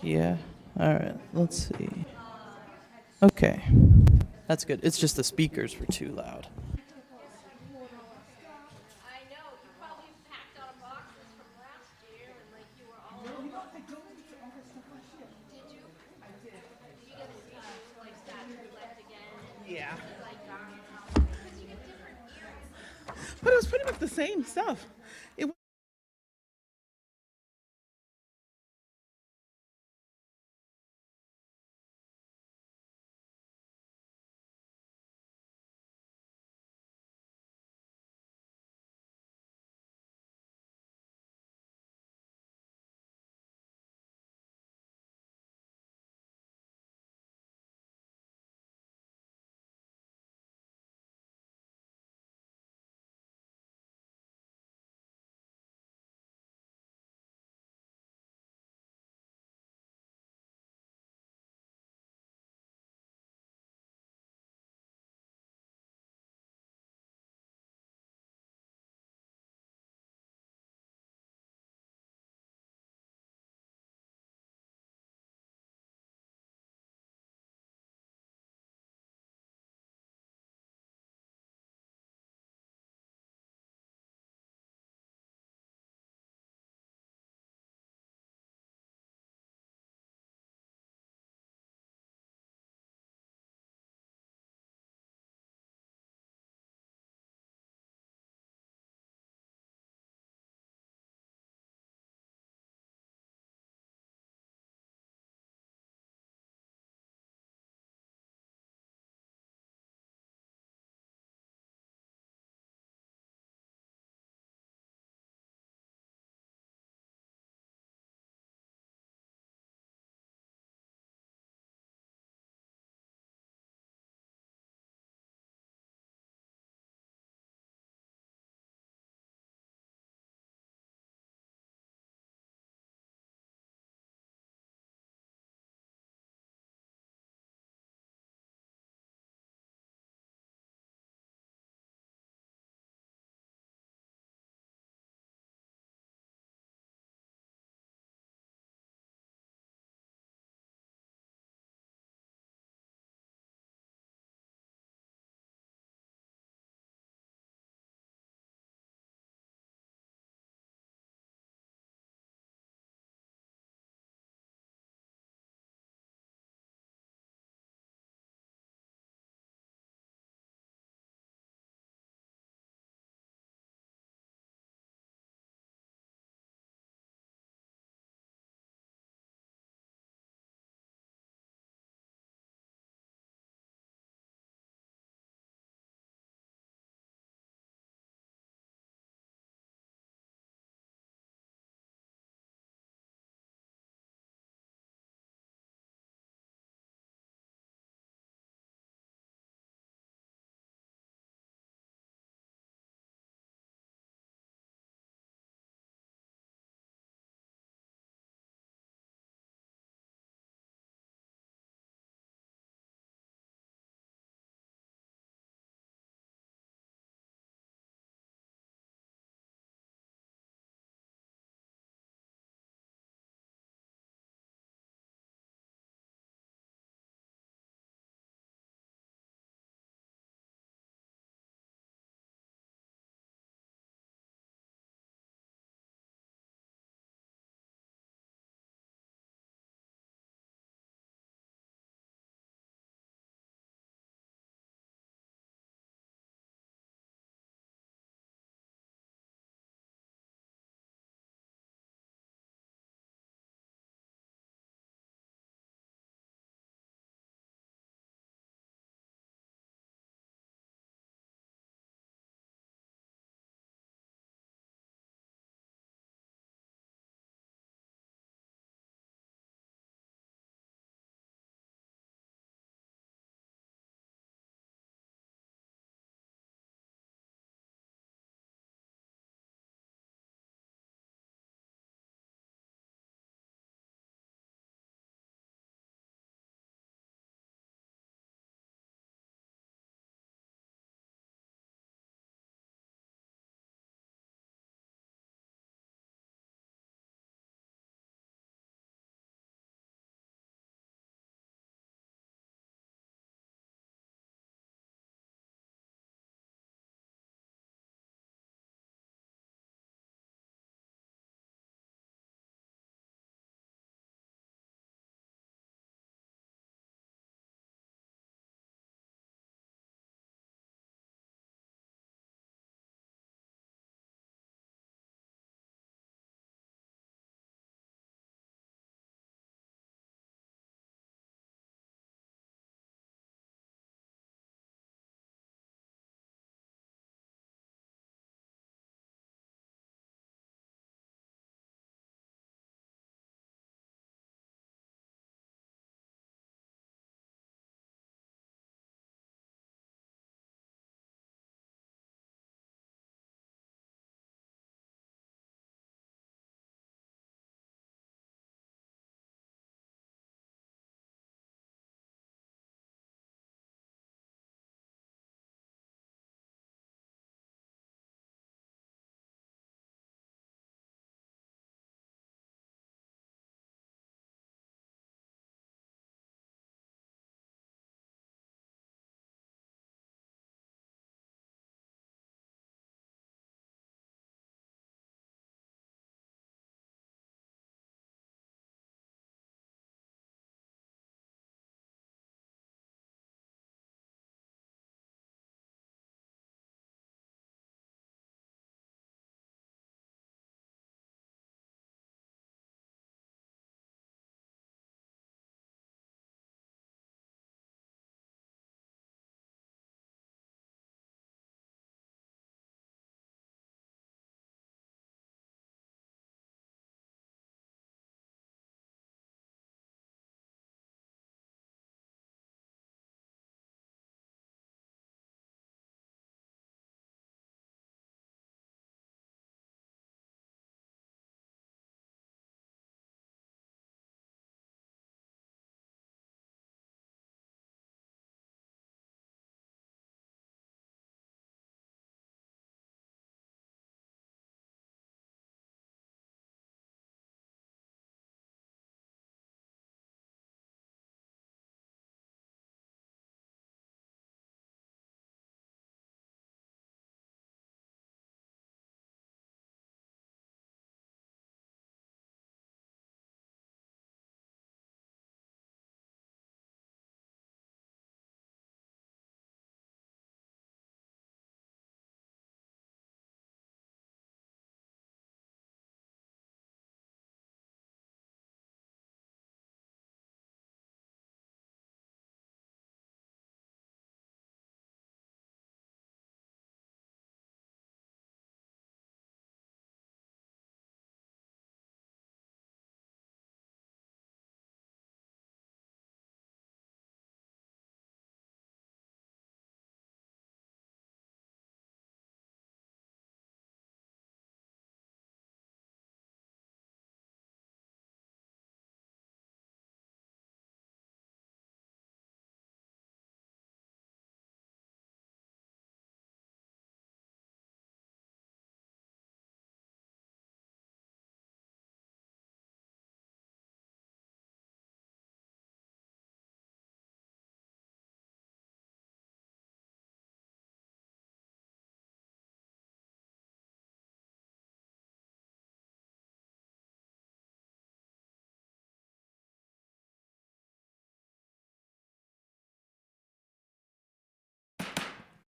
Yeah. All right. Let's see. Okay. That's good. It's just the speakers were too loud. I know, you probably packed out boxes from last year and like you were all. No, I don't eat all the stuff last year. Did you? I did. Did you get like that left again? Yeah. Like, because you get different ears. But it was pretty much the same stuff. It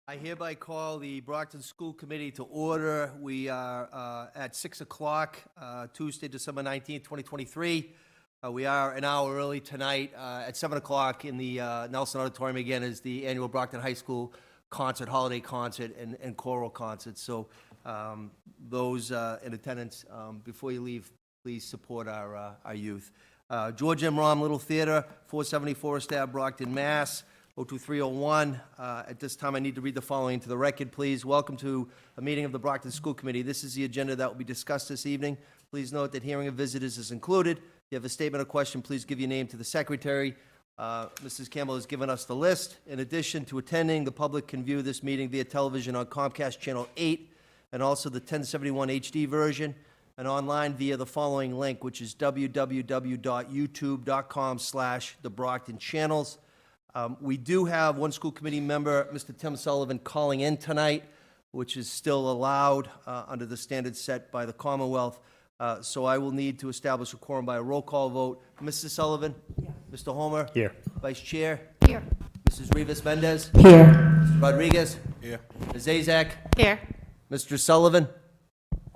I hereby call the Brockton School Committee to order. We are at 6 o'clock, Tuesday, December 19th, 2023. We are an hour early tonight. At 7 o'clock in the Nelson Auditorium again is the annual Brockton High School concert, holiday concert, and choral concert. So those in attendance, before you leave, please support our youth. George M. Romm Little Theater, 470 Forest Ave, Brockton, Mass. 02301. At this time, I need to read the following into the record, please. Welcome to a meeting of the Brockton School Committee. This is the agenda that will be discussed this evening. Please note that hearing of visitors is included. If you have a statement or question, please give your name to the secretary. Mrs. Campbell has given us the list. In addition to attending, the public can view this meeting via television on Comcast Channel 8 and also the 1071 HD version, and online via the following link, which is www.youtube.com/TheBrocktonChannels. We do have one school committee member, Mr. Tim Sullivan, calling in tonight, which is still allowed under the standards set by the Commonwealth. So I will need to establish a quorum by a roll call vote. Mrs. Sullivan? Yeah. Mr. Homer? Here. Vice Chair? Here. Mrs. Rivas-Mendez? Here. Mr. Rodriguez? Here. Ms. Azak? Here. Mr. Sullivan?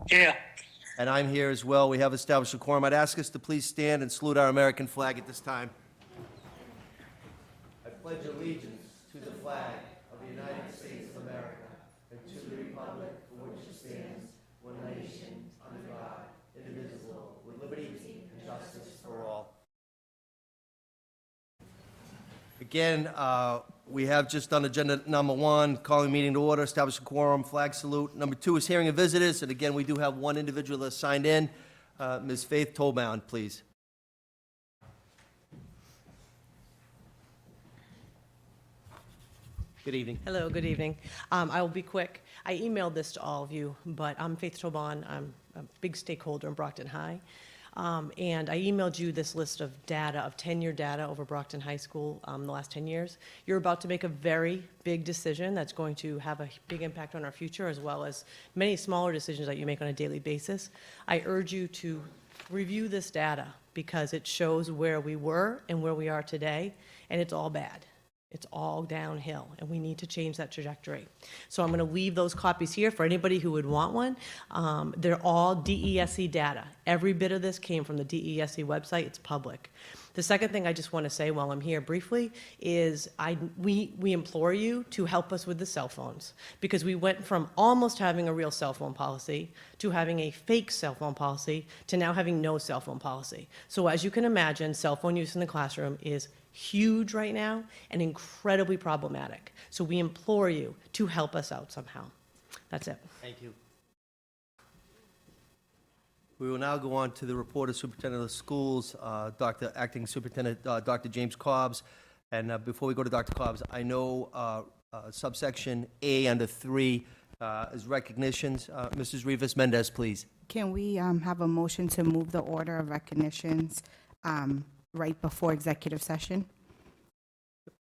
Here. And I'm here as well. We have established a quorum. I'd ask us to please stand and salute our American flag at this time. I pledge allegiance to the flag of the United States of America and to the republic for which it stands, one nation, under God, indivisible, with liberty and justice for all. Again, we have just done agenda number 1, calling meeting to order, establish a quorum, flag salute. Number 2 is hearing of visitors, and again, we do have one individual that's signed in. Ms. Faith Tolbound, please. Good evening. Hello, good evening. I will be quick. I emailed this to all of you, but I'm Faith Tobon. I'm a big stakeholder in Brockton High. And I emailed you this list of data, of 10-year data over Brockton High School the last 10 years. You're about to make a very big decision that's going to have a big impact on our future, as well as many smaller decisions that you make on a daily basis. I urge you to review this data because it shows where we were and where we are today, and it's all bad. It's all downhill, and we need to change that trajectory. So I'm going to leave those copies here for anybody who would want one. They're all DESE data. Every bit of this came from the DESE website. It's public. The second thing I just want to say while I'm here briefly is we implore you to help us with the cell phones, because we went from almost having a real cell phone policy to having a fake cell phone policy to now having no cell phone policy. So as you can imagine, cell phone use in the classroom is huge right now and incredibly problematic. So we implore you to help us out somehow. That's it. Thank you. We will now go on to the report of Superintendent of Schools, Acting Superintendent Dr. James Cobbs. And before we go to Dr. Cobbs, I know subsection A under 3 is recognitions. Mrs. Rivas-Mendez, please. Can we have a motion to move the order of recognitions right before executive session?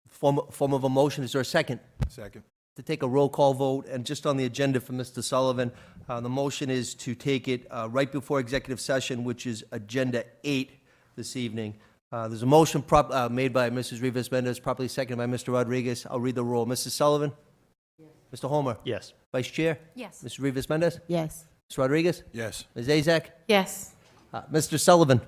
Form of a motion, is there a second? Second. To take a roll call vote, and just on the agenda for Mr. Sullivan, the motion is to take it right before executive session, which is agenda 8 this evening. There's a motion made by Mrs. Rivas-Mendez, properly seconded by Mr. Rodriguez. I'll read the roll. Mrs. Sullivan? Yes. Mr. Homer? Yes. Vice Chair? Yes. Mrs. Rivas-Mendez? Yes. Mr. Rodriguez? Yes. Ms. Azak? Yes. Mr. Sullivan?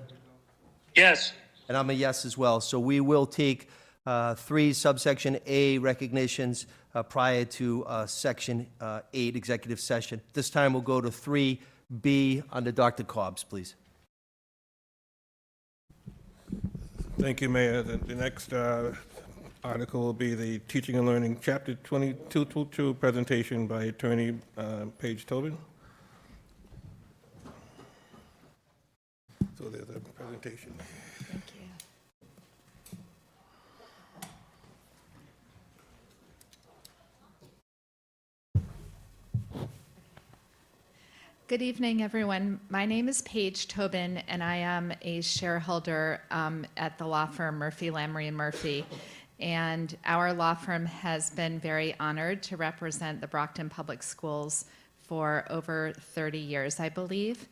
Yes. And I'm a yes as well. So we will take 3 subsection A recognitions prior to section 8 executive session. This time we'll go to 3B under Dr. Cobbs, please. Thank you, Mayor. The next article will be the Teaching and Learning Chapter 22 presentation by Attorney Paige Tobin. So there's a presentation. Thank you. Good evening, everyone. My name is Paige Tobin, and I am a shareholder at the law firm Murphy, Lamry & Murphy. And our law firm has been very honored to represent the Brockton Public Schools for over 30 years, I believe.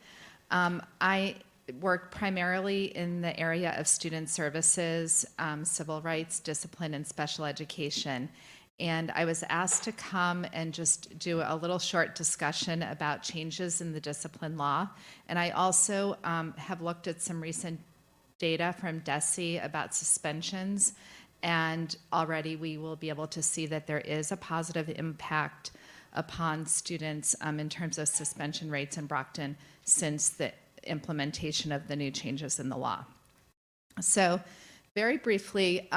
I work primarily in the area of student services, civil rights, discipline, and special education. and I was asked to come and just do a little short discussion about changes in the discipline law. And I also have looked at some recent data from DESE about suspensions, and already we will be able to see that there is a positive impact upon students in terms of suspension rates in Brockton since the implementation of the new changes in the law. So very briefly,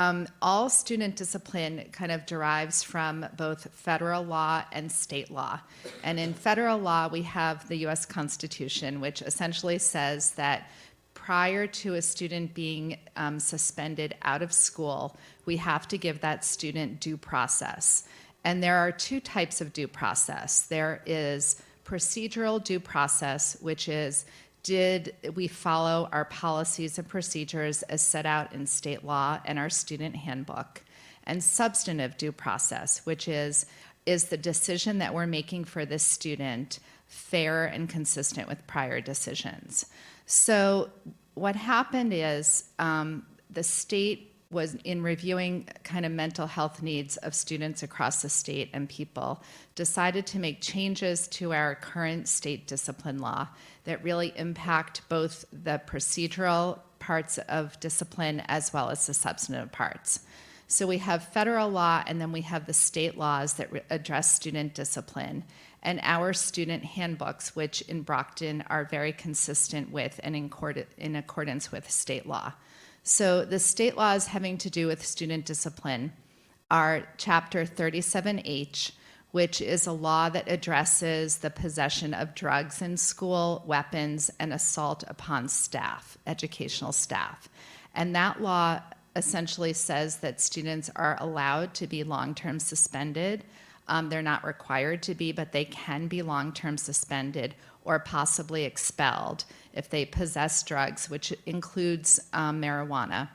all student discipline kind of derives from both federal law and state law. And in federal law, we have the US Constitution, which essentially says that prior to a student being suspended out of school, we have to give that student due process. And there are two types of due process. There is procedural due process, which is, did we follow our policies and procedures as set out in state law and our student handbook? And substantive due process, which is the decision that we're making for this student fair and consistent with prior decisions? So what happened is the state was, in reviewing kind of mental health needs of students across the state and people, decided to make changes to our current state discipline law that really impact both the procedural parts of discipline as well as the substantive parts. So we have federal law, and then we have the state laws that address student discipline, and our student handbooks, which in Brockton are very consistent with and in accordance with state law. So the state laws having to do with student discipline are Chapter 37H, which is a law that addresses the possession of drugs in school, weapons, and assault upon staff, educational staff. And that law essentially says that students are allowed to be long-term suspended. They're not required to be, but they can be long-term suspended or possibly expelled if they possess drugs, which includes marijuana,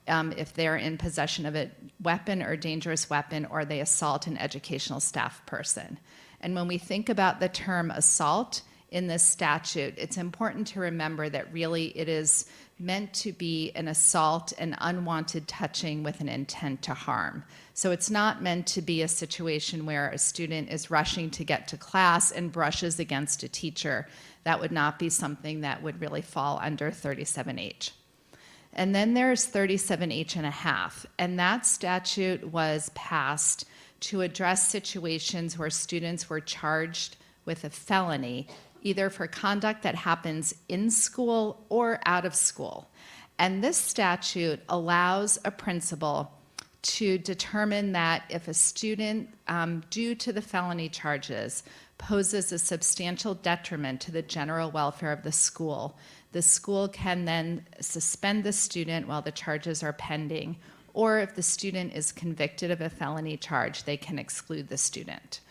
if they're in possession of a weapon or dangerous weapon, or they assault an educational staff person. And when we think about the term assault in this statute, it's important to remember that really it is meant to be an assault and unwanted touching with an intent to harm. So it's not meant to be a situation where a student is rushing to get to class and brushes against a teacher. That would not be something that would really fall under 37H. And then there's 37H and a half, and that statute was passed to address situations where students were charged with a felony, either for conduct that happens in school or out of school. And this statute allows a principal to determine that if a student, due to the felony charges, poses a substantial detriment to the general welfare of the school can then suspend the student while the charges are pending, or if the student is convicted of a felony charge, they can exclude the student.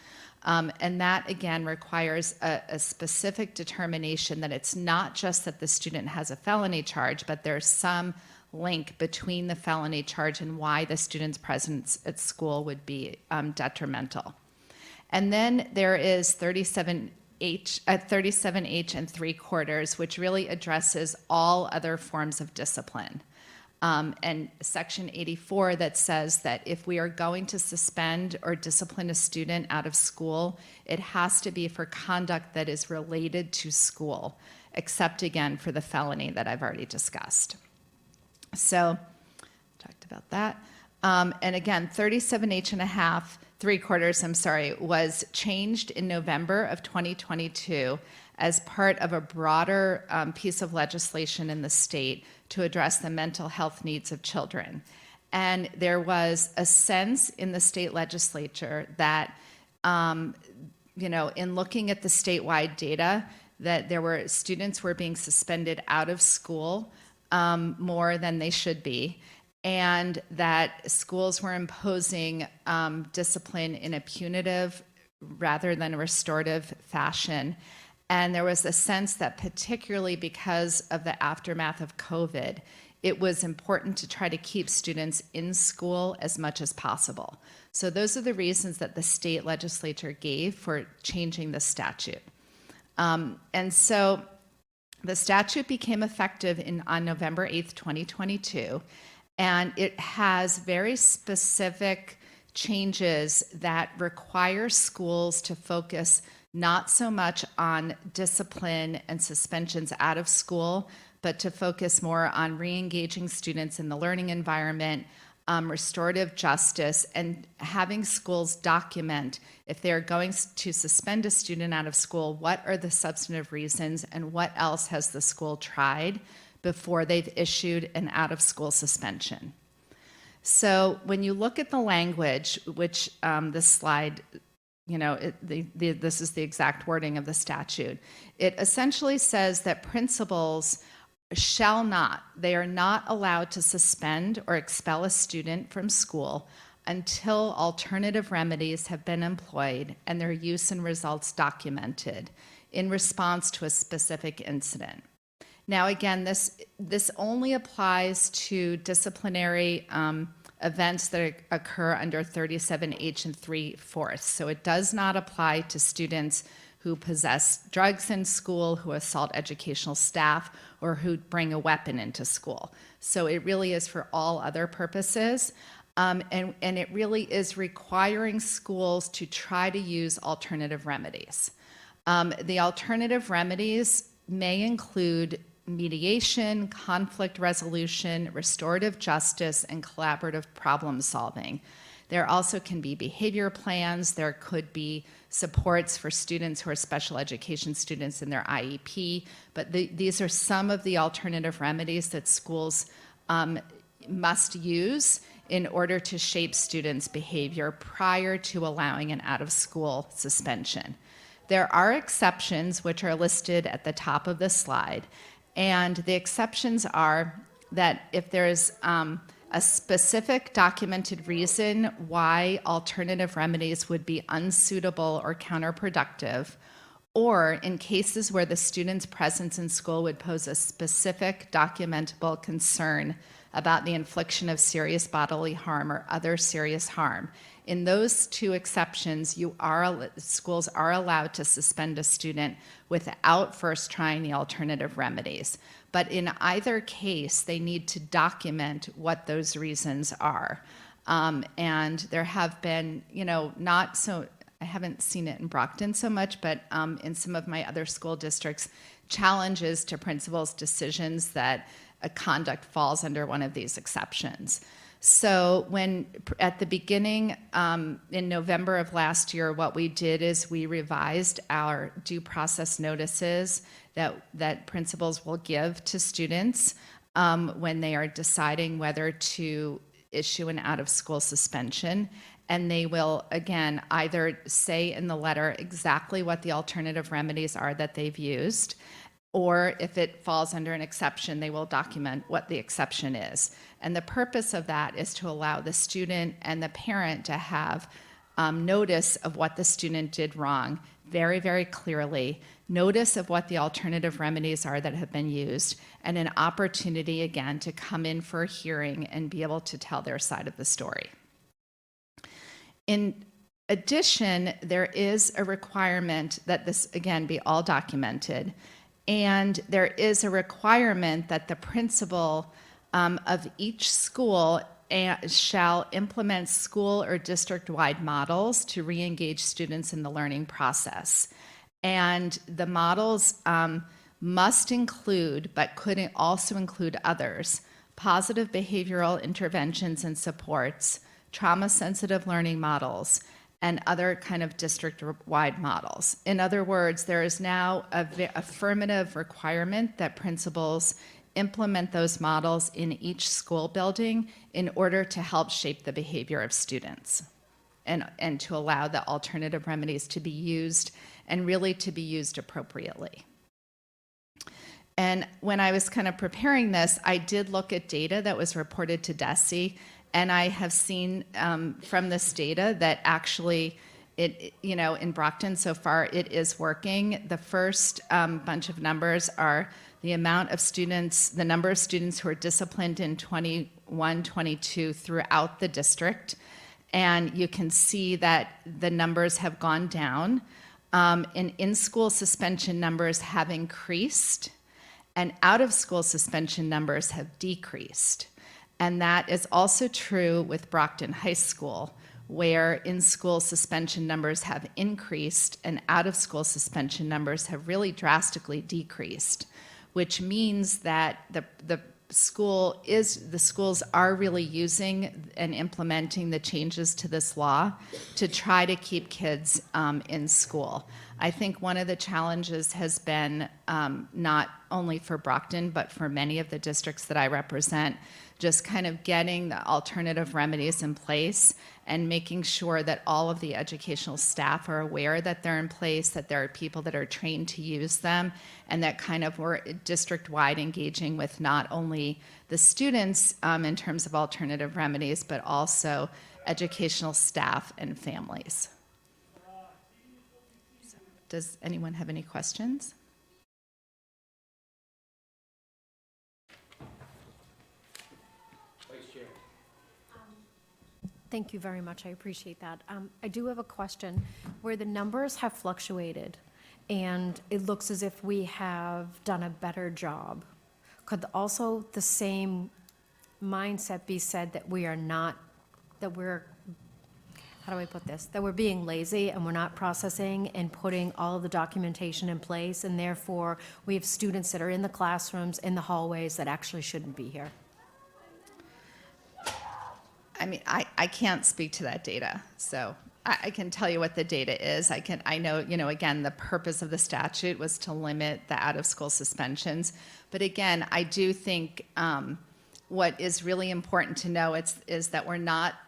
And that, again, requires a specific determination that it's not just that the student has a felony charge, but there's some link between the felony charge and why the student's presence at school would be detrimental. And then there is 37H and 3/4, which really addresses all other forms of discipline. And Section 84 that says that if we are going to suspend or discipline a student out of school, it has to be for conduct that is related to school, except again for the felony that I've already discussed. So, talked about that. And again, 37H and a half, 3/4, was changed in November of 2022 as part of a broader piece of legislation in the state to address the mental health needs of children. And there was a sense in the state legislature that, in looking at the statewide data, that there were students were being suspended out of school more than they should be, and that schools were imposing discipline in a punitive rather than a restorative fashion. And there was a sense that, particularly because of the aftermath of COVID, it was important to try to keep students in school as much as possible. So those are the reasons that the state legislature gave for changing the statute. And so the statute became effective on November 8th, 2022, and it has very specific changes that require schools to focus not so much on discipline and suspensions out of school, but to focus more on re-engaging students in the learning environment, restorative justice, and having schools document if they're going to suspend a student out of school, what are the substantive reasons and what else has the school tried before they've issued an out-of-school suspension. So when you look at the language, which this slide, this is the exact wording of the statute, it essentially says that principals shall not, they are not allowed to suspend or expel a student from school until alternative remedies have been employed and their use and results documented in response to a specific incident. Now, again, this only applies to disciplinary events that occur under 37H and 3/4. So it does not apply to students who possess drugs in school, who assault educational staff, or who bring a weapon into school. So it really is for all other purposes. And it really is requiring schools to try to use alternative remedies. The alternative remedies may include mediation, conflict resolution, restorative justice, and collaborative problem solving. There also can be behavior plans. There could be supports for students who are special education students in their IEP. But these are some of the alternative remedies that schools must use in order to shape students' behavior prior to allowing an out-of-school suspension. There are exceptions which are listed at the top of the slide. And the exceptions are that if there's a specific documented reason why alternative remedies would be unsuitable or counterproductive, or in cases where the student's presence in school would pose a specific documentable concern about the infliction of serious bodily harm or other serious harm. In those two exceptions, schools are allowed to suspend a student without first trying the alternative remedies. But in either case, they need to document what those reasons are. And there have been, I haven't seen it in Brockton so much, but in some of my other school districts, challenges to principals' decisions that a conduct falls under one of these exceptions. So at the beginning, in November of last year, what we did is we revised our due process notices that principals will give to students when they are deciding whether to issue an out-of-school suspension. And they will, again, either say in the letter exactly what the alternative remedies are that they've used, or if it falls under an exception, they will document what the exception is. And the purpose of that is to allow the student and the parent to have notice of what the student did wrong very, very clearly, notice of what the alternative remedies are that have been used, and an opportunity, again, to come in for a hearing and be able to tell their side of the story. In addition, there is a requirement that this, again, be all documented. And there is a requirement that the principal of each school shall implement school or district-wide models to re-engage students in the learning process. And the models must include, but could also include others, positive behavioral interventions and supports, trauma-sensitive learning models, and other kind of district-wide models. In other words, there is now an affirmative requirement that principals implement those models in each school building in order to help shape the behavior of students and to allow the alternative remedies to be used and really to be used appropriately. And when I was kind of preparing this, I did look at data that was reported to DESE. And I have seen from this data that actually in Brockton so far, it is working. The first bunch of numbers are the amount of students, the number of students who are disciplined in 21-22 throughout the district. And you can see that the numbers have gone down. And in-school suspension numbers have increased, and out-of-school suspension numbers have decreased. And that is also true with Brockton High School, where in-school suspension numbers have increased and out-of-school suspension numbers have really drastically decreased, which means that the schools are really using and implementing the changes to this law to try to keep kids in school. I think one of the challenges has been not only for Brockton, but for many of the districts that I represent, just kind of getting the alternative remedies in place and making sure that all of the educational staff are aware that they're in place, that there are people that are trained to use them, and that kind of we're district-wide engaging with not only the students in terms of alternative remedies, but also educational staff and families. So, does anyone have any questions? Thank you very much. I appreciate that. I do have a question. Where the numbers have fluctuated and it looks as if we have done a better job, could also the same mindset be said that we are not, that we're, how do I put this? That we're being lazy and we're not processing and putting all of the documentation in place, and therefore we have students that are in the classrooms, in the hallways that actually shouldn't be here? I mean, I can't speak to that data, so I can tell you what the data is. I know, again, the purpose of the statute was to limit the out-of-school suspensions. But again, I do think what is really important to know is that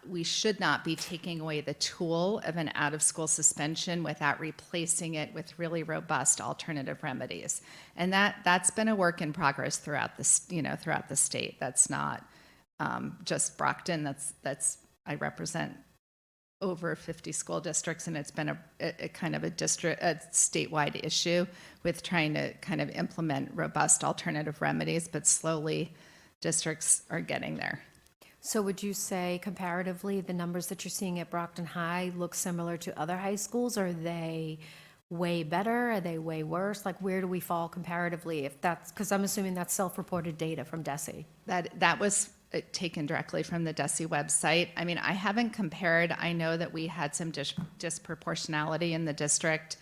we should not be taking away the tool of an out-of-school suspension without replacing it with really robust alternative remedies. And that's been a work in progress throughout the state. That's not just Brockton. I represent over 50 school districts, and it's been a kind of a statewide issue with trying to kind of implement robust alternative remedies, but slowly districts are getting there. So would you say comparatively, the numbers that you're seeing at Brockton High look similar to other high schools? Are they way better? Are they way worse? Like, where do we fall comparatively? If that's, because I'm assuming that's self-reported data from DESE. That was taken directly from the DESE website. I mean, I haven't compared. I know that we had some disproportionality in the district,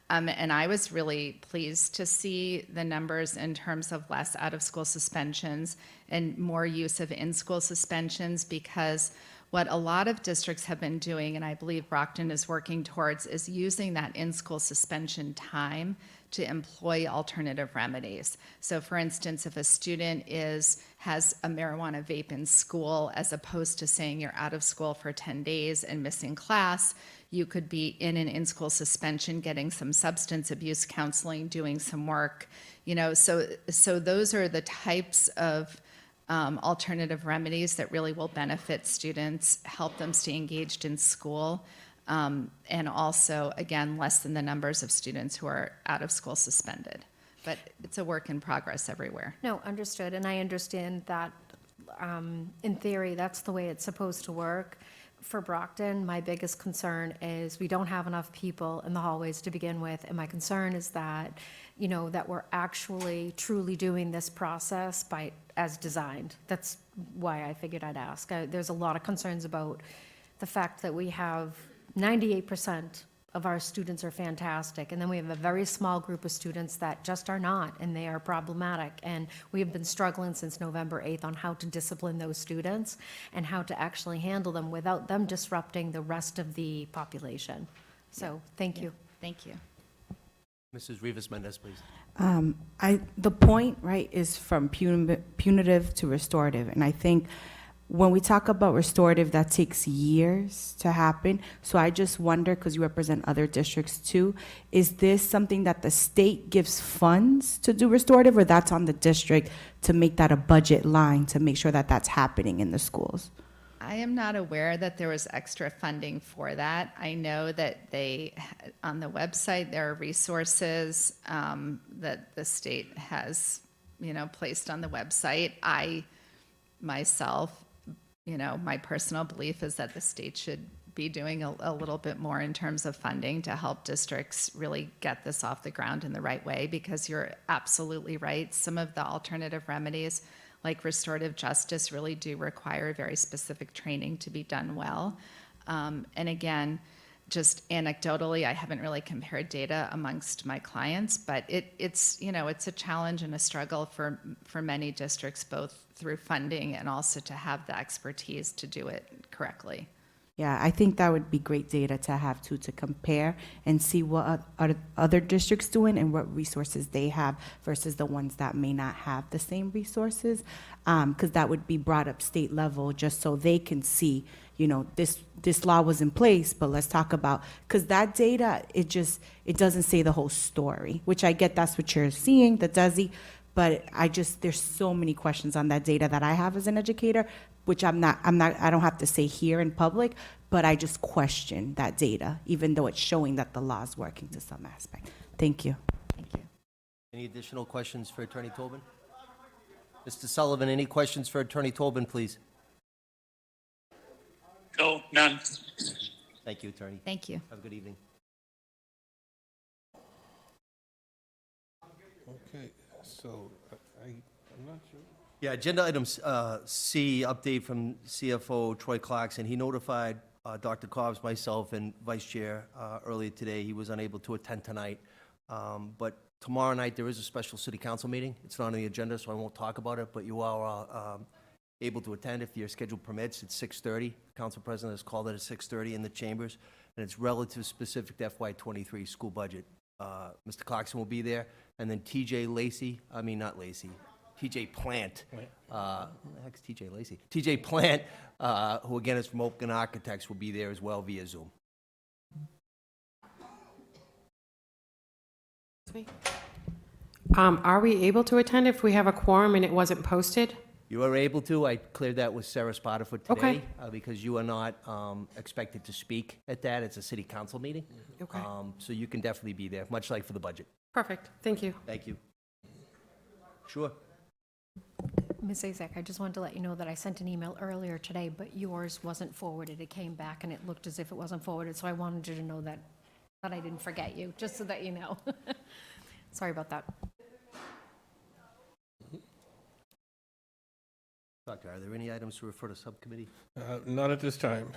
and I was really pleased to see the numbers in terms of less out-of-school suspensions and more use of in-school suspensions, because what a lot of districts have been doing, and I believe Brockton is working towards, is using that in-school suspension time to employ alternative remedies. So for instance, if a student has a marijuana vape in school, as opposed to saying you're out of school for 10 days and missing class, you could be in an in-school suspension, getting some substance abuse counseling, doing some work, so those are the types of alternative remedies that really will benefit students, help them stay engaged in school, and also, again, lessen the numbers of students who are out of school suspended. But it's a work in progress everywhere. No, understood, and I understand that, in theory, that's the way it's supposed to work. For Brockton, my biggest concern is we don't have enough people in the hallways to begin with, and my concern is that, that we're actually truly doing this process as designed. That's why I figured I'd ask. There's a lot of concerns about the fact that we have 98% of our students are fantastic, and then we have a very small group of students that just are not, and they are problematic. And we have been struggling since November 8th on how to discipline those students and how to actually handle them without them disrupting the rest of the population. So, thank you. Thank you. Mrs. Rivas-Mendez, please. The point, right, is from punitive to restorative, and I think when we talk about restorative, that takes years to happen. So I just wonder, because you represent other districts too, is this something that the state gives funds to do restorative, or that's on the district to make that a budget line to make sure that that's happening in the schools? I am not aware that there was extra funding for that. I know that on the website, there are resources that the state has, placed on the website. I, myself, my personal belief is that the state should be doing a little bit more in terms of funding to help districts really get this off the ground in the right way, because you're absolutely right. Some of the alternative remedies, like restorative justice, really do require very specific training to be done well. And again, just anecdotally, I haven't really compared data amongst my clients, but it's a challenge and a struggle for many districts, both through funding and also to have the expertise to do it correctly. Yeah, I think that would be great data to have too, to compare and see what other districts doing and what resources they have versus the ones that may not have the same resources. Because that would be brought up state level just so they can see, this law was in place, but let's talk about, because that data, it doesn't say the whole story, which I get that's what you're seeing, the DESI, but there's so many questions on that data that I have as an educator, which I don't have to say here in public, but I just question that data, even though it's showing that the law is working to some aspect. Thank you. Thank you. Any additional questions for Attorney Tobin? Mr. Sullivan, any questions for Attorney Tobin, please? No, none. Thank you, Attorney. Thank you. Have a good evening. Okay, so I'm not sure. Yeah, agenda item C, update from CFO Troy Clarkson. He notified Dr. Cobbs, myself, and Vice Chair earlier today. He was unable to attend tonight. But tomorrow night, there is a special city council meeting. It's not on the agenda, so I won't talk about it, but you are able to attend if your schedule permits. It's 6:30. Council President has called it at 6:30 in the chambers, and it's relative specific to FY23 school budget. Mr. Clarkson will be there, and then TJ Plant. Who the heck's TJ Lacey? TJ Plant, who again is from Open Architects, will be there as well via Zoom. Are we able to attend if we have a quorum and it wasn't posted? You are able to. I cleared that with Sarah Spotterfoot today. Okay. Because you are not expected to speak at that. It's a city council meeting. Okay. So you can definitely be there, much like for the budget. Perfect. Thank you. Thank you. Sure. Ms. Azek, I just wanted to let you know that I sent an email earlier today, but yours wasn't forwarded. It came back and it looked as if it wasn't forwarded, so I wanted you to know that I didn't forget you, just so that you know. Sorry about that. Doctor, are there any items to refer to subcommittee? Not at this time.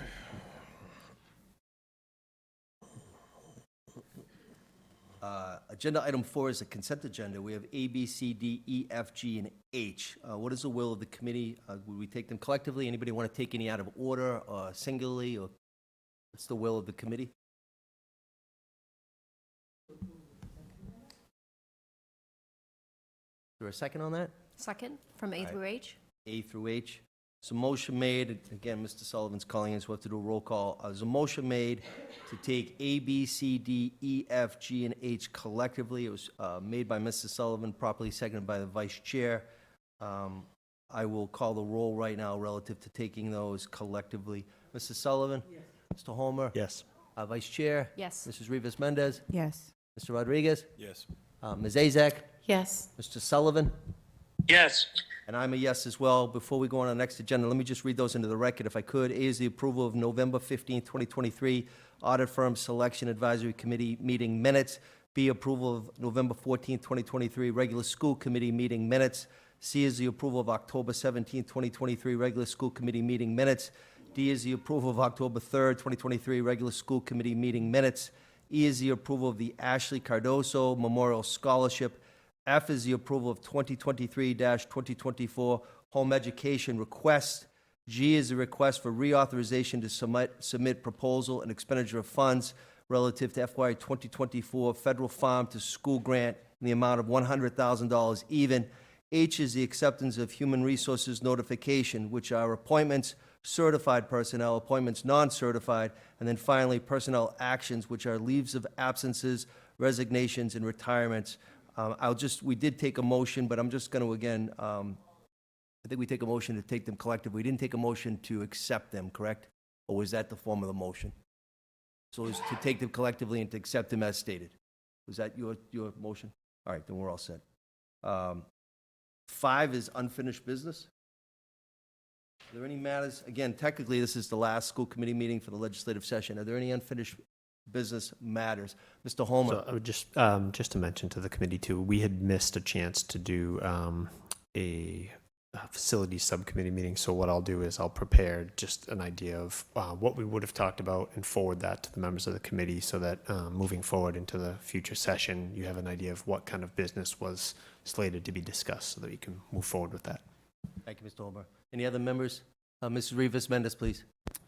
Agenda item 4 is a consent agenda. We have A, B, C, D, E, F, G, and H. What is the will of the committee? Would we take them collectively? Anybody want to take any out of order or singularly? Or what's the will of the committee? Is there a second on that? Second, from A through H? A through H. So motion made, again, Mr. Sullivan's calling in, so we'll have to do a roll call. There's a motion made to take A, B, C, D, E, F, G, and H collectively. It was made by Mr. Sullivan, properly seconded by the Vice Chair. I will call the roll right now relative to taking those collectively. Mr. Sullivan? Yes. Mr. Homer? Yes. Vice Chair? Yes. Mrs. Rivas Mendez? Yes. Mr. Rodriguez? Yes. Ms. Azak? Yes. Mr. Sullivan? Yes. And I'm a yes as well. Before we go on to the next agenda, let me just read those into the record if I could. A is the approval of November 15, 2023 Audit Firm Selection Advisory Committee meeting minutes. B, approval of November 14, 2023 Regular School Committee meeting minutes. C is the approval of October 17, 2023 Regular School Committee meeting minutes. D is the approval of October 3, 2023 Regular School Committee meeting minutes. E is the approval of the Ashley Cardoso Memorial Scholarship. F is the approval of 2023-2024 home education request. G is the request for reauthorization to submit proposal and expenditure of funds relative to FY 2024 federal farm to school grant in the amount of $100,000 even. H is the acceptance of human resources notification, which are appointments, certified personnel, appointments non-certified, and then finally personnel actions, which are leaves of absences, resignations, and retirements. We did take a motion, but I'm just going to, again, I think we take a motion to take them collectively. We didn't take a motion to accept them, correct? Or was that the form of the motion? So it was to take them collectively and to accept them as stated. Was that your motion? All right, then we're all set. 5 is unfinished business. Are there any matters? Again, technically, this is the last school committee meeting for the legislative session. Are there any unfinished business matters? Mr. Homer? So I would just to mention to the committee too, we had missed a chance to do a facilities subcommittee meeting. So what I'll do is I'll prepare just an idea of what we would have talked about and forward that to the members of the committee so that moving forward into the future session, you have an idea of what kind of business was slated to be discussed so that you can move forward with that. Thank you, Mr. Holmer. Any other members? Mrs. Rivas Mendez, please.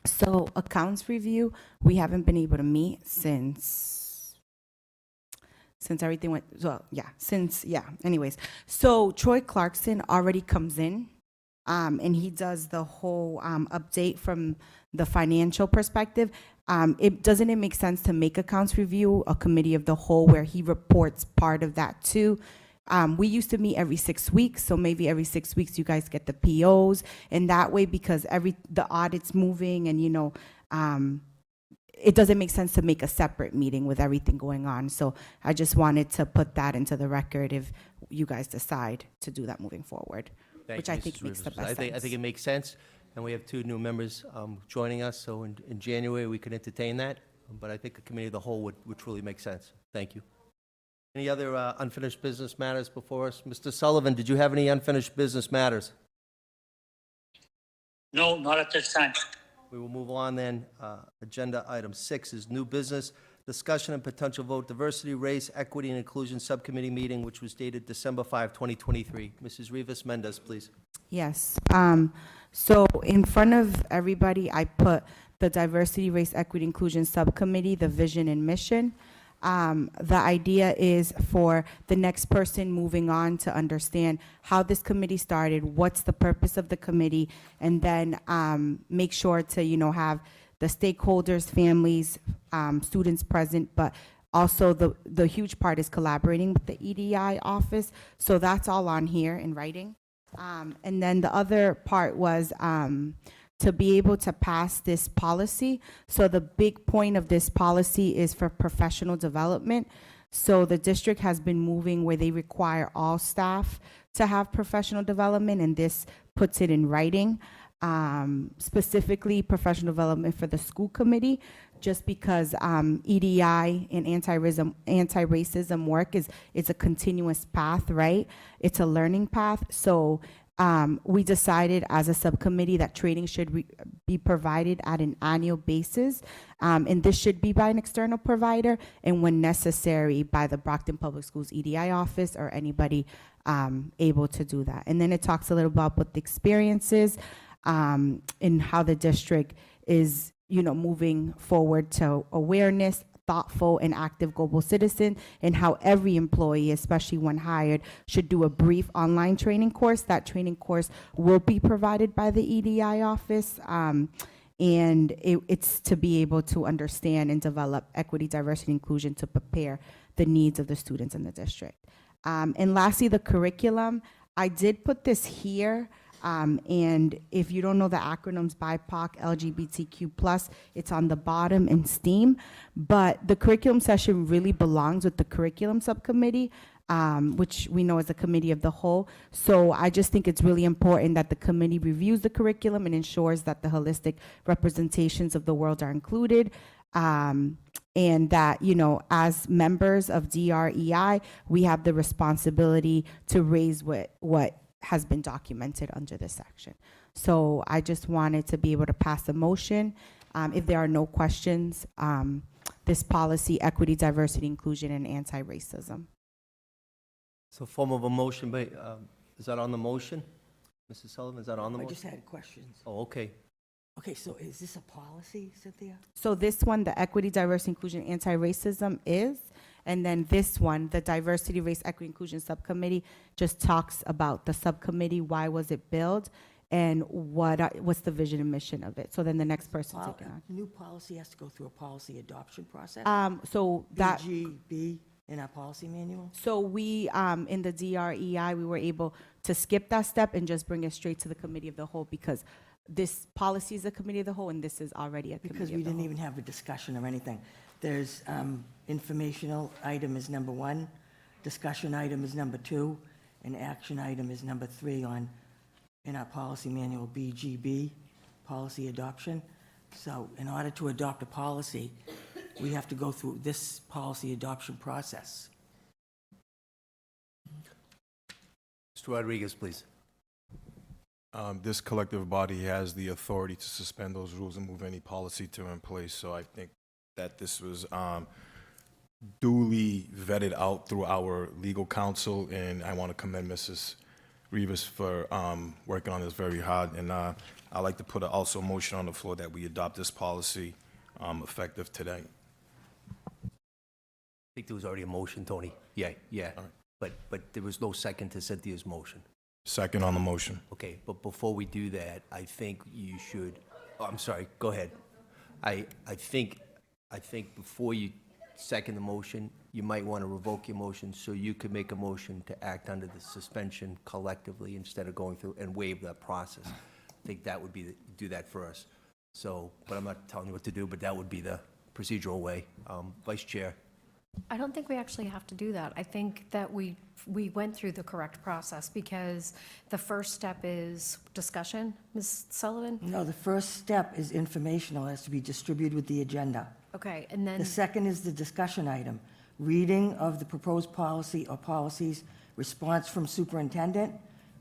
So accounts review, we haven't been able to meet since everything went, well, anyways. So Troy Clarkson already comes in, and he does the whole update from the financial perspective. Doesn't it make sense to make accounts review a committee of the whole where he reports part of that too? We used to meet every 6 weeks, so maybe every 6 weeks you guys get the POs, and that way, because the audit's moving, and it doesn't make sense to make a separate meeting with everything going on. So I just wanted to put that into the record if you guys decide to do that moving forward, Thank which you, I think Mrs. makes the Rivas. best sense. I think it makes sense, and we have 2 new members joining us, so in January we could entertain that, but I think a committee of the whole would truly make sense. Thank you. Any other unfinished business matters before us? Mr. Sullivan, did you have any unfinished business matters? No, not at this time. We will move on then. Agenda item 6 is new business, discussion and potential vote, diversity, race, equity, and inclusion subcommittee meeting, which was dated December 5, 2023. Mrs. Rivas Mendez, please. Yes. So in front of everybody, I put the Diversity, Race, Equity, Inclusion Subcommittee, the vision and mission. The idea is for the next person moving on to understand how this committee started, what's the purpose of the committee, and then make sure to, have the stakeholders, families, students present, but also the huge part is collaborating with the EDI office. So that's all on here in writing. And then the other part was to be able to pass this policy. So the big point of this policy is for professional development. So the district has been moving where they require all staff to have professional development, and this puts it in writing, specifically professional development for the school committee, just because EDI and anti-racism work it's a continuous path, right? It's a learning path. So we decided as a subcommittee that training should be provided at an annual basis, and this should be by an external provider, and when necessary by the Brockton Public Schools EDI office or anybody able to do that. And then it talks a little about what the experiences and how the district is, moving forward to awareness, thoughtful and active global citizen, and how every employee, especially when hired, should do a brief online training course. That training course will be provided by the EDI office, and it's to be able to understand and develop equity, diversity, inclusion to prepare the needs of the students in the district. And lastly, the curriculum. I did put this here. And if you don't know the acronyms BIPOC, LGBTQ+, it's on the bottom in STEAM. But the curriculum session really belongs with the curriculum subcommittee, which we know is a committee of the whole. So I just think it's really important that the committee reviews the curriculum and ensures that the holistic representations of the world are included. And that, as members of DREI, we have the responsibility to raise what has been documented under this section. So I just wanted to be able to pass a motion. If there are no questions, this policy, equity, diversity, inclusion, and anti-racism. So form of a motion, but is that on the motion? Mrs. Sullivan, is that on the I motion? just had questions. Oh, okay. Okay, so is this a policy, Cynthia? So this one, the equity, diversity, inclusion, anti-racism is, and then this one, the diversity, race, equity, inclusion subcommittee, just talks about the subcommittee, why was it built, and what's the vision and mission of it. So then the next person take it on. New policy has to go through a policy adoption process? So that. BGB in our policy manual? So we, in the DREI, we were able to skip that step and just bring it straight to the committee of the whole, because this policy is a committee of the whole, and this is already a committee Because of we the didn't whole. even have a discussion or anything. There's informational item is number 1, discussion item is number 2, and action item is number 3 in our policy manual, BGB, policy adoption. So in order to adopt a policy, we have to go through this policy adoption process. Mr. Rodriguez, please. This collective body has the authority to suspend those rules and move any policy to in place. So I think that this was duly vetted out through our legal counsel, and I want to commend Mrs. Rivas for working on this very hard. And I'd like to put also a motion on the floor that we adopt this policy effective today. I think there was already a motion, Tony. Yeah. All right. But there was no second to Cynthia's motion. Second on the motion. Okay, but before we do that, I think you should, oh, I'm sorry, go ahead. I think before you second the motion, you might want to revoke your motion so you could make a motion to act under the suspension collectively instead of going through and waive that process. I think that would be, do that first. So, but I'm not telling you what to do, but that would be the procedural way. Vice Chair. I don't think we actually have to do that. I think that we went through the correct process because the first step is discussion. Ms. Sullivan? No, the first step is informational, it has to be distributed with the agenda. Okay, and then, The second is the discussion item, reading of the proposed policy or policies, response from superintendent,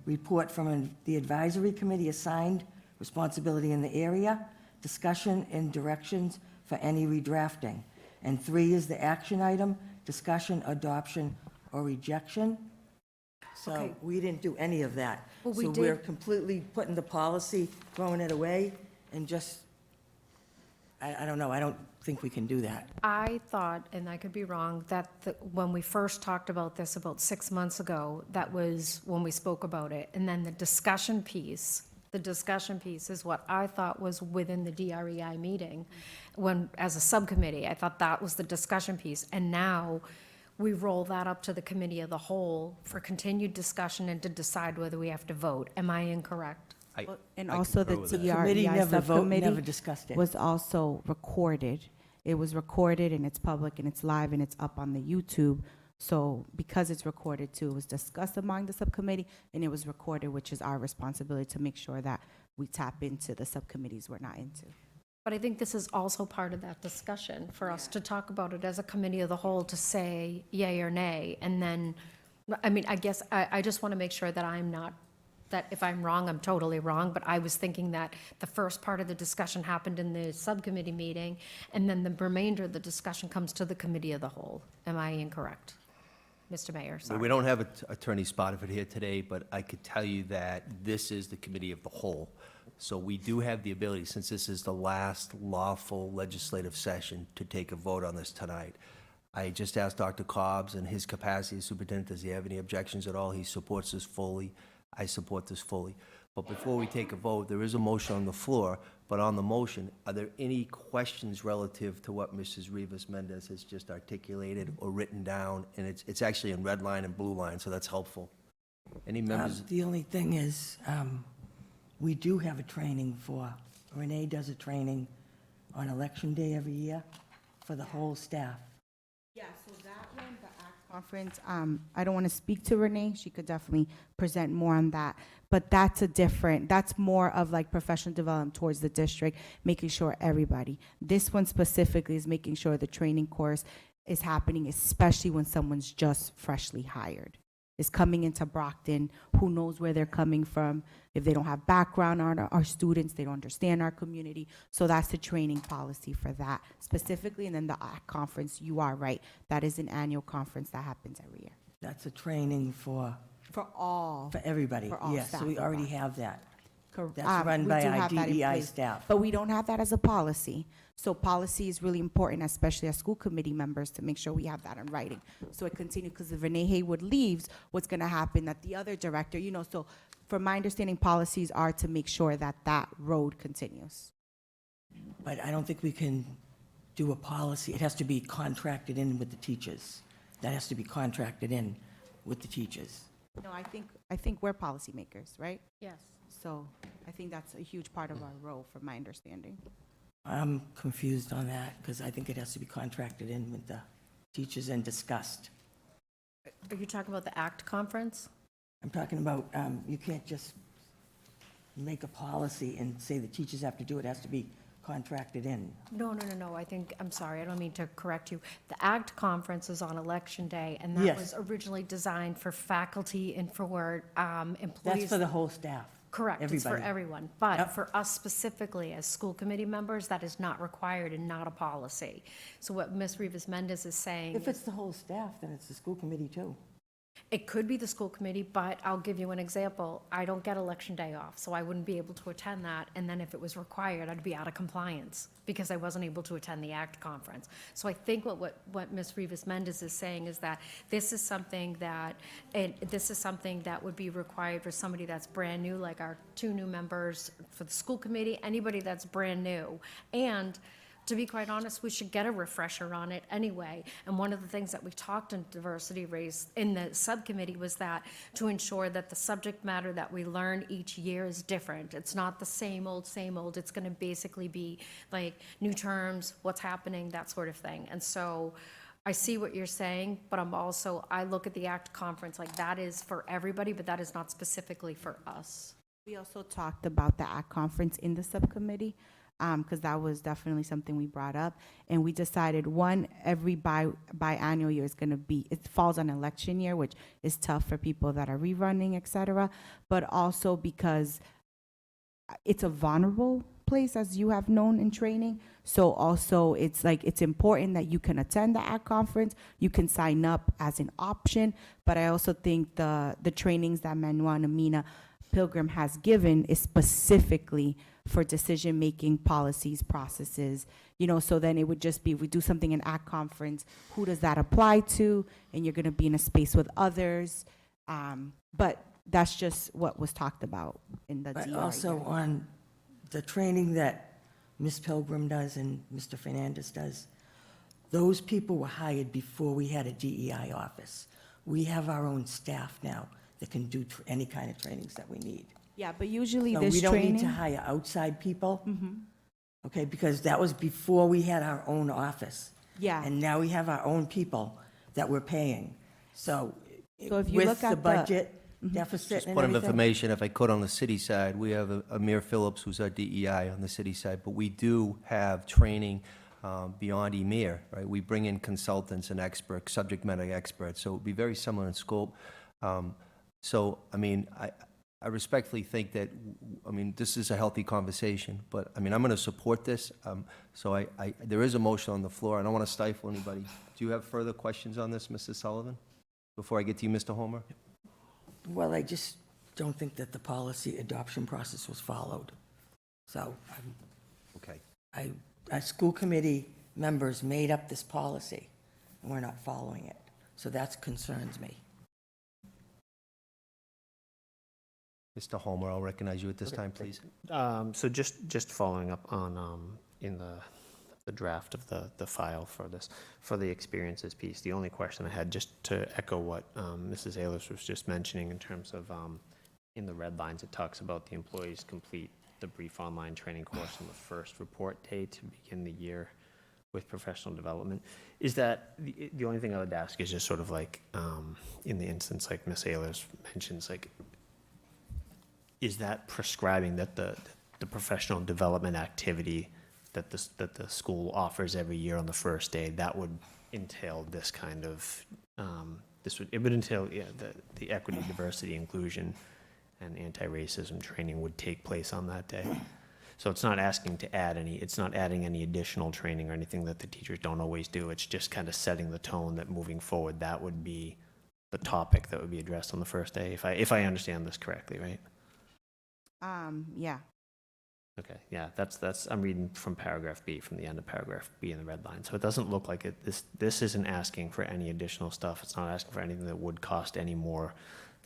report from the advisory committee assigned responsibility in the area, discussion and directions for any redrafting. And 3 is the action item, discussion, adoption, or rejection. So Okay. we didn't do any of that. Well, we So we're did- completely putting the policy, throwing it away, and just, I don't know, I don't think we can do that. I thought, and I could be wrong, that when we first talked about this about 6 months ago, that was when we spoke about it. And then the discussion piece is what I thought was within the DREI meeting, when, as a subcommittee, I thought that was the discussion piece. And now we roll that up to the committee of the whole for continued discussion and to decide whether we have to vote. Am I incorrect? And I also the concur with that. Committee TREI never subcommittee discussed it. was also recorded. It was recorded and it's public and it's live and it's up on the YouTube. So because it's recorded too, it was discussed among the subcommittee and it was recorded, which is our responsibility to make sure that we tap into the subcommittees we're not into. But I think this is also part of that discussion, for us to talk about it as a committee of the whole, to say yay or nay. And then, I mean, I guess I just want to make sure that I'm not, that if I'm wrong, I'm totally wrong. But I was thinking that the first part of the discussion happened in the subcommittee meeting, and then the remainder of the discussion comes to the committee of the whole. Am I incorrect? Mr. Mayor, sorry. We don't have Attorney Spotted here today, but I could tell you that this is the committee of the whole. So we do have the ability, since this is the last lawful legislative session, to take a vote on this tonight. I just asked Dr. Cobbs in his capacity as superintendent, does he have any objections at all? He supports this fully. I support this fully. But before we take a vote, there is a motion on the floor, but on the motion, are there any questions relative to what Mrs. Rivas Mendez has just articulated or written down? And it's actually in red line and blue line, so that's helpful. Any members? The only thing is, we do have a training Renee does a training on election day every year for the whole staff. Yeah, so that one, the ACT conference, I don't want to speak to Renee. She could definitely present more on that. But that's more of like professional development towards the district, making sure everybody. This one specifically is making sure the training course is happening, especially when someone's just freshly hired. Is coming into Brockton, who knows where they're coming from. If they don't have background on our students, they don't understand our community. So that's the training policy for that specifically. And then the ACT conference, you are right. That is an annual conference that happens every year. That's a training for everybody. For all Yes, staff so we of already Brockton. have that. Correct. That's run We by do our have that in DEI place, staff. But we don't have that as a policy. So policy is really important, especially as school committee members, to make sure we have that in writing. So it continues, because if Renee Haywood leaves, what's going to happen that the other director, so from my understanding, policies are to make sure that that road continues. But I don't think we can do a policy. It has to be contracted in with the teachers. That has to be contracted in with the teachers. No, I think we're policymakers, right? Yes. So I think that's a huge part of our role, from my understanding. I'm confused on that because I think it has to be contracted in with the teachers and discussed. Are you talking about the ACT conference? I'm talking about, you can't just make a policy and say the teachers have to do it. It has to be contracted in. No. I'm sorry, I don't mean to correct you. The ACT conference is on election day, and that Yes. was originally designed for faculty and for employees. That's for the whole staff. Correct, it's for Everybody. everyone. But Yep. for us specifically, as school committee members, that is not required and not a policy. So what Ms. Rivas Mendez is saying, If it's the whole staff, then it's the school committee too. it could be the school committee, but I'll give you an example. I don't get election day off, so I wouldn't be able to attend that. And then if it was required, I'd be out of compliance because I wasn't able to attend the ACT conference. So I think what Ms. Rivas Mendez is saying is that this is something that, would be required for somebody that's brand new, like our 2 new members for the school committee, anybody that's brand new. And to be quite honest, we should get a refresher on it anyway. And one of the things that we talked in diversity race in the subcommittee was that to ensure that the subject matter that we learn each year is different. It's not the same old, same old. It's going to basically be like new terms, what's happening, that sort of thing. And so I see what you're saying, but I look at the ACT conference like that is for everybody, but that is not specifically for us. We also talked about the ACT conference in the subcommittee, because that was definitely something we brought up. And we decided every biannual year is going to be, it falls on election year, which is tough for people that are rerunning, et cetera. But also because it's a vulnerable place, as you have known in training. So also it's important that you can attend the ACT conference. You can sign up as an option. But I also think the trainings that Manuel and Amina Pilgrim has given is specifically for decision-making policies, processes, so then it would just be, if we do something in ACT conference, who does that apply to? And you're gonna be in a space with others. But that's just what was talked about in the But DRI. also on the training that Ms. Pilgrim does and Mr. Fernandez does, those people were hired before we had a DEI office. We have our own staff now that can do any kind of trainings that we need. Yeah, but usually So this we don't training. need to hire outside people, okay, because that was before we had our own office. Yeah. And now we have our own people that we're paying. So So if you with look the at the- budget deficit Just and point of everything. information, if I could, on the city side, we have Amir Phillips, who's our DEI on the city side, but we do have training beyond Emir, right? We bring in consultants and experts, subject matter experts, so it would be very similar in scope. So, I mean, I respectfully think that, this is a healthy conversation, but, I'm going to support this. So there is a motion on the floor. I don't want to stifle anybody. Do you have further questions on this, Mrs. Sullivan, before I get to you, Mr. Homer? Well, I just don't think that the policy adoption process was followed. So Okay. our school committee members made up this policy, and we're not following it. So that concerns me. Mr. Homer, I'll recognize you at this time, please. So just following up on, in the draft of the file for this, for the experiences piece, the only question I had, just to echo what Mrs. Ayers was just mentioning in terms of, in the red lines, it talks about the employees complete the brief online training course on the first report day to begin the year with professional development. Is that, the only thing I would ask is just sort of like, in the instance like Ms. Ayers mentions, like, is that prescribing that the professional development activity that the school offers every year on the first day, that would entail this kind of, it would entail, the equity, diversity, inclusion, and anti-racism training would take place on that day. So it's not asking to add it's not adding any additional training or anything that the teachers don't always do. It's just kind of setting the tone that moving forward, that would be the topic that would be addressed on the first day, if I understand this correctly, right? Yeah. Okay, yeah, that's, I'm reading from paragraph B, from the end of paragraph B in the red line. So it doesn't look like this isn't asking for any additional stuff. It's not asking for anything that would cost any more.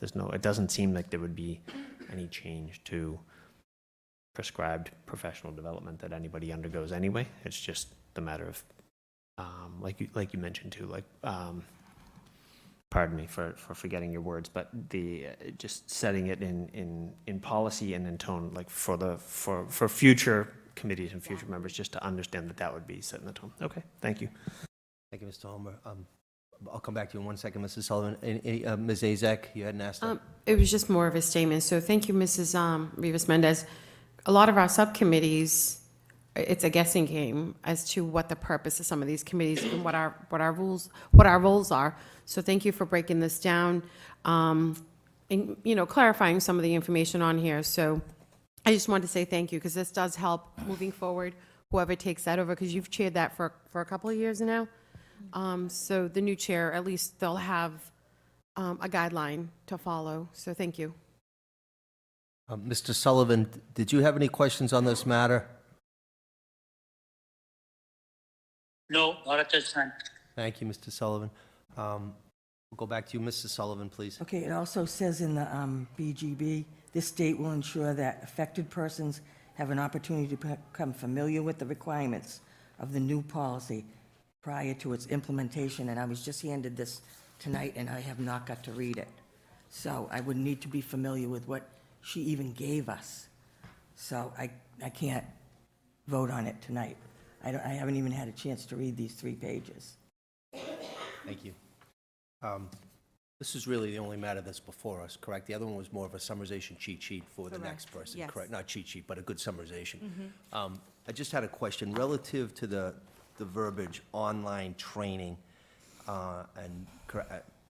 It doesn't seem like there would be any change to prescribed professional development that anybody undergoes anyway. It's just the matter of, like you mentioned too, like, pardon me for forgetting your words, but just setting it in policy and in tone, like for future committees and future members, just to understand that would be setting the tone. Okay, thank you. Thank you, Mr. Homer. I'll come back to you in 1 second, Mrs. Sullivan. Ms. Azek, you hadn't asked that? It was just more of a statement. So thank you, Mrs. Rivas Mendez. A lot of our subcommittees, it's a guessing game as to what the purpose of some of these committees and what our roles are. So thank you for breaking this down. clarifying some of the information on here. So I just wanted to say thank you, because this does help moving forward, whoever takes that over, because you've chaired that for a couple of years now. So the new chair, at least they'll have a guideline to follow. So thank you. Mr. Sullivan, did you have any questions on this matter? No, not at this time. Thank you, Mr. Sullivan. We'll go back to you, Mrs. Sullivan, please. Okay, it also says in the BGB, this date will ensure that affected persons have an opportunity to become familiar with the requirements of the new policy prior to its implementation, and I was just handed this tonight, and I have not got to read it. So I would need to be familiar with what she even gave us. So I can't vote on it tonight. I haven't even had a chance to read these 3 pages. Thank you. This is really the only matter that's before us, correct? The other one was more of a summarization cheat sheet for the next person, yes. correct? Not cheat sheet, but a good summarization. I just had a question relative to the verbiage, online training, and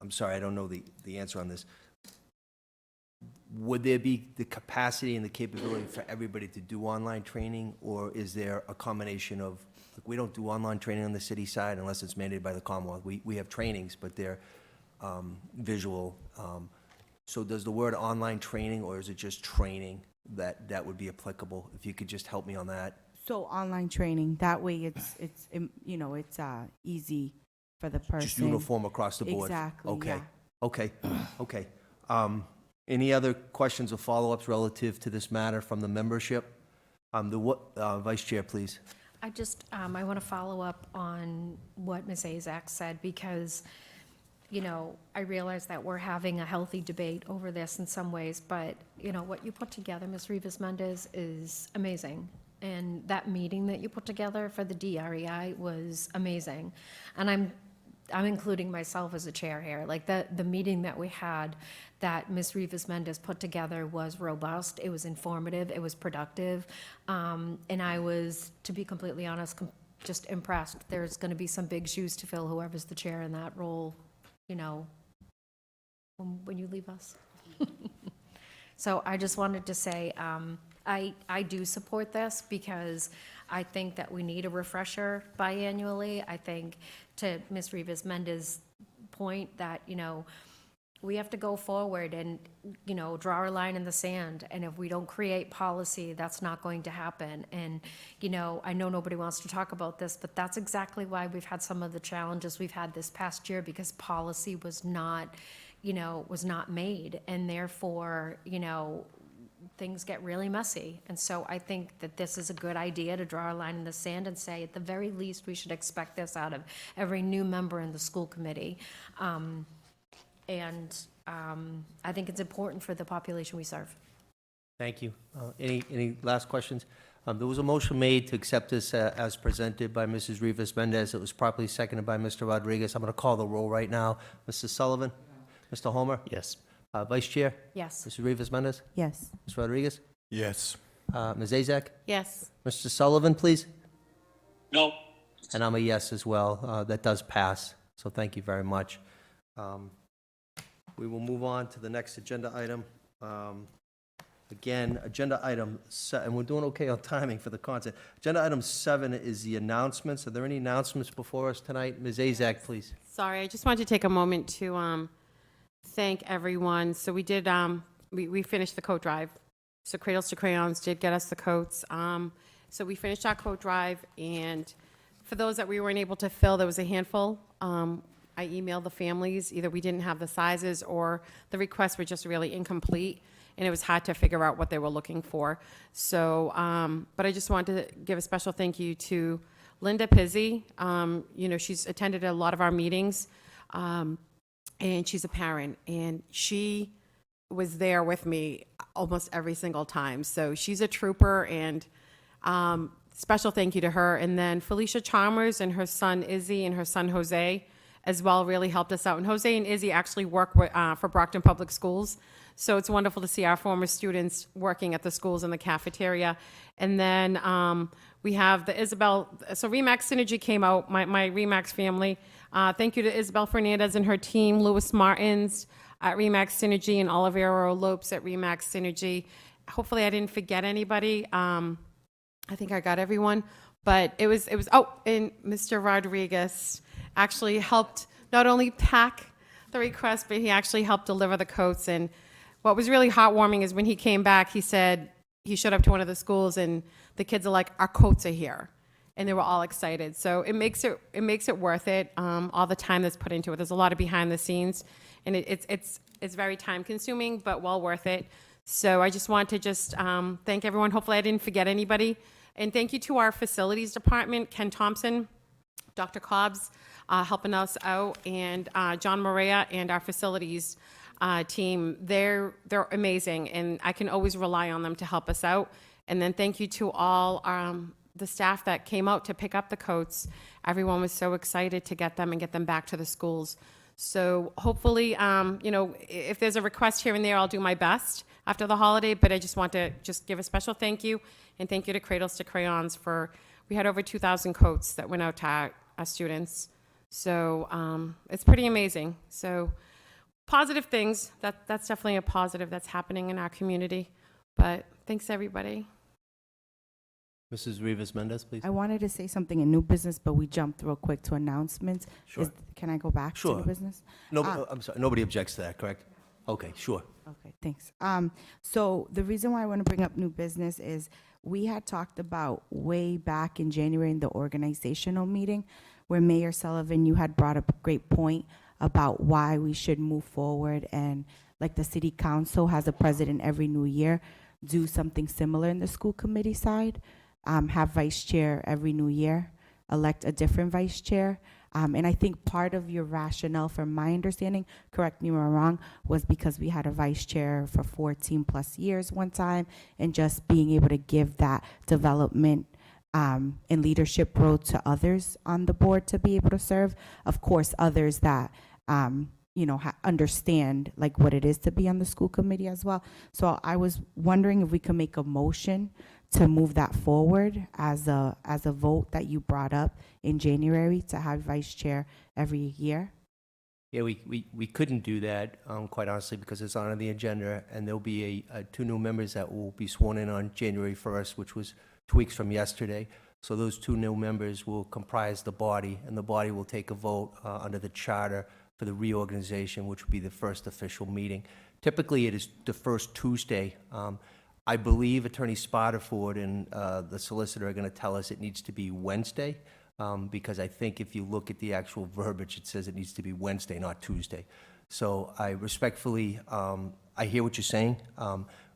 I'm sorry, I don't know the answer on this. Would there be the capacity and the capability for everybody to do online training, or is there a combination of, like, we don't do online training on the city side unless it's mandated by the Commonwealth. We have trainings, but they're visual. So does the word online training, or is it just training that would be applicable? If you could just help me on that. So online training, that way it's easy for the person. Just uniform across the board? Exactly, Okay, yeah. okay. Any other questions or follow-ups relative to this matter from the membership? Vice Chair, please. I want to follow up on what Ms. Azak said, because, I realize that we're having a healthy debate over this in some ways, but, what you put together, Ms. Rivas-Mendez, is amazing. And that meeting that you put together for the DREI was amazing. And I'm including myself as a chair here. Like, the meeting that we had that Ms. Rivas-Mendez put together was robust, it was informative, it was productive, and I was, to be completely honest, just impressed. There's going to be some big shoes to fill, whoever's the chair in that role, when you leave us. So I just wanted to say, I do support this, because I think that we need a refresher biannually. I think, to Ms. Rivas-Mendez's point, that, we have to go forward and, draw a line in the sand. And if we don't create policy, that's not going to happen. And, I know nobody wants to talk about this, but that's exactly why we've had some of the challenges we've had this past year, because policy was not made. And therefore, things get really messy. And so I think that this is a good idea, to draw a line in the sand and say, at the very least, we should expect this out of every new member in the school committee. I think it's important for the population we serve. Thank you. Any last questions? There was a motion made to accept this as presented by Mrs. Rivas-Mendez. It was properly seconded by Mr. Rodriguez. I'm going to call the roll right now. Mrs. Sullivan? Mr. Homer? Yes. Vice Chair? Yes. Mrs. Rivas-Mendez? Yes. Mr. Rodriguez? Yes. Ms. Azak? Yes. Mr. Sullivan, please? No. And I'm a yes as well. That does pass, so thank you very much. We will move on to the next agenda item. Again, agenda item, and we're doing okay on timing for the content. Agenda item 7 is the announcements. Are there any announcements before us tonight? Ms. Azak, please. Sorry, I just wanted to take a moment to thank everyone. So we did, we finished the coat drive. So Cradles to Crayons did get us the coats. So we finished our coat drive, and for those that we weren't able to fill, there was a handful. I emailed the families, either we didn't have the sizes or the requests were just really incomplete, and it was hard to figure out what they were looking for. So, but I just wanted to give a special thank you to Linda Pizzi. She's attended a lot of our meetings, and she's a parent, and she was there with me almost every single time. So she's a trooper, and special thank you to her. And then Felicia Chalmers and her son Izzy and her son Jose as well really helped us out. And Jose and Izzy actually work with, for Brockton Public Schools. So it's wonderful to see our former students working at the schools in the cafeteria. And then we have the Isabel, so Remax Synergy came out, my Remax family. Thank you to Isabel Fernandez and her team, Louis Martins, at Remax Synergy and Olivero Lopes at Remax Synergy. Hopefully I didn't forget anybody. I think I got everyone, but it was, and Mr. Rodriguez actually helped not only pack the request, but he actually helped deliver the coats. And what was really heartwarming is when he came back, he said he showed up to one of the schools and the kids are like, our coats are here. And they were all excited. So it makes it worth it, all the time that's put into it. There's a lot of behind the scenes, and it's very time consuming, but well worth it. So I just want to thank everyone. Hopefully I didn't forget anybody. And thank you to our facilities department, Ken Thompson, Dr. Cobbs, helping us out, and John Maria and our facilities team. They're amazing, and I can always rely on them to help us out. And then thank you to all the staff that came out to pick up the coats. Everyone was so excited to get them and get them back to the schools. So hopefully, if there's a request here and there, I'll do my best after the holiday, but I just want to give a special thank you, and thank you to Cradles to Crayons we had over 2,000 coats that went out to our students. So it's pretty amazing. So positive things, that's definitely a positive that's happening in our community. But thanks, everybody. Mrs. Rivas Mendez, please. I wanted to say something in new business, but we jumped real quick to announcements. Sure. Can I go back Sure. to new business? No, I'm sorry, nobody objects to that, correct? Okay, sure. Okay, thanks. So the reason why I want to bring up new business is we had talked about way back in January in the organizational meeting where Mayor Sullivan, you had brought up a great point about why we should move forward, and like the city council has a president every new year, do something similar in the school committee side. Have vice chair every new year, elect a different vice chair. And I think part of your rationale, from my understanding, correct me if I'm wrong, was because we had a vice chair for 14 plus years one time, and just being able to give that development and leadership role to others on the board to be able to serve. Of course, others that, understand like what it is to be on the school committee as well. So I was wondering if we could make a motion to move that forward as a vote that you brought up in January to have vice chair every year. Yeah, we couldn't do that, quite honestly, because it's not on the agenda, and there'll be two new members that will be sworn in on January 1st, which was 2 weeks from yesterday. So those two new members will comprise the body, and the body will take a vote under the charter for the reorganization, which will be the first official meeting. Typically, it is the first Tuesday. I believe Attorney Spotterford and the solicitor are going to tell us it needs to be Wednesday, because I think if you look at the actual verbiage, it says it needs to be Wednesday, not Tuesday. So I respectfully, I hear what you're saying,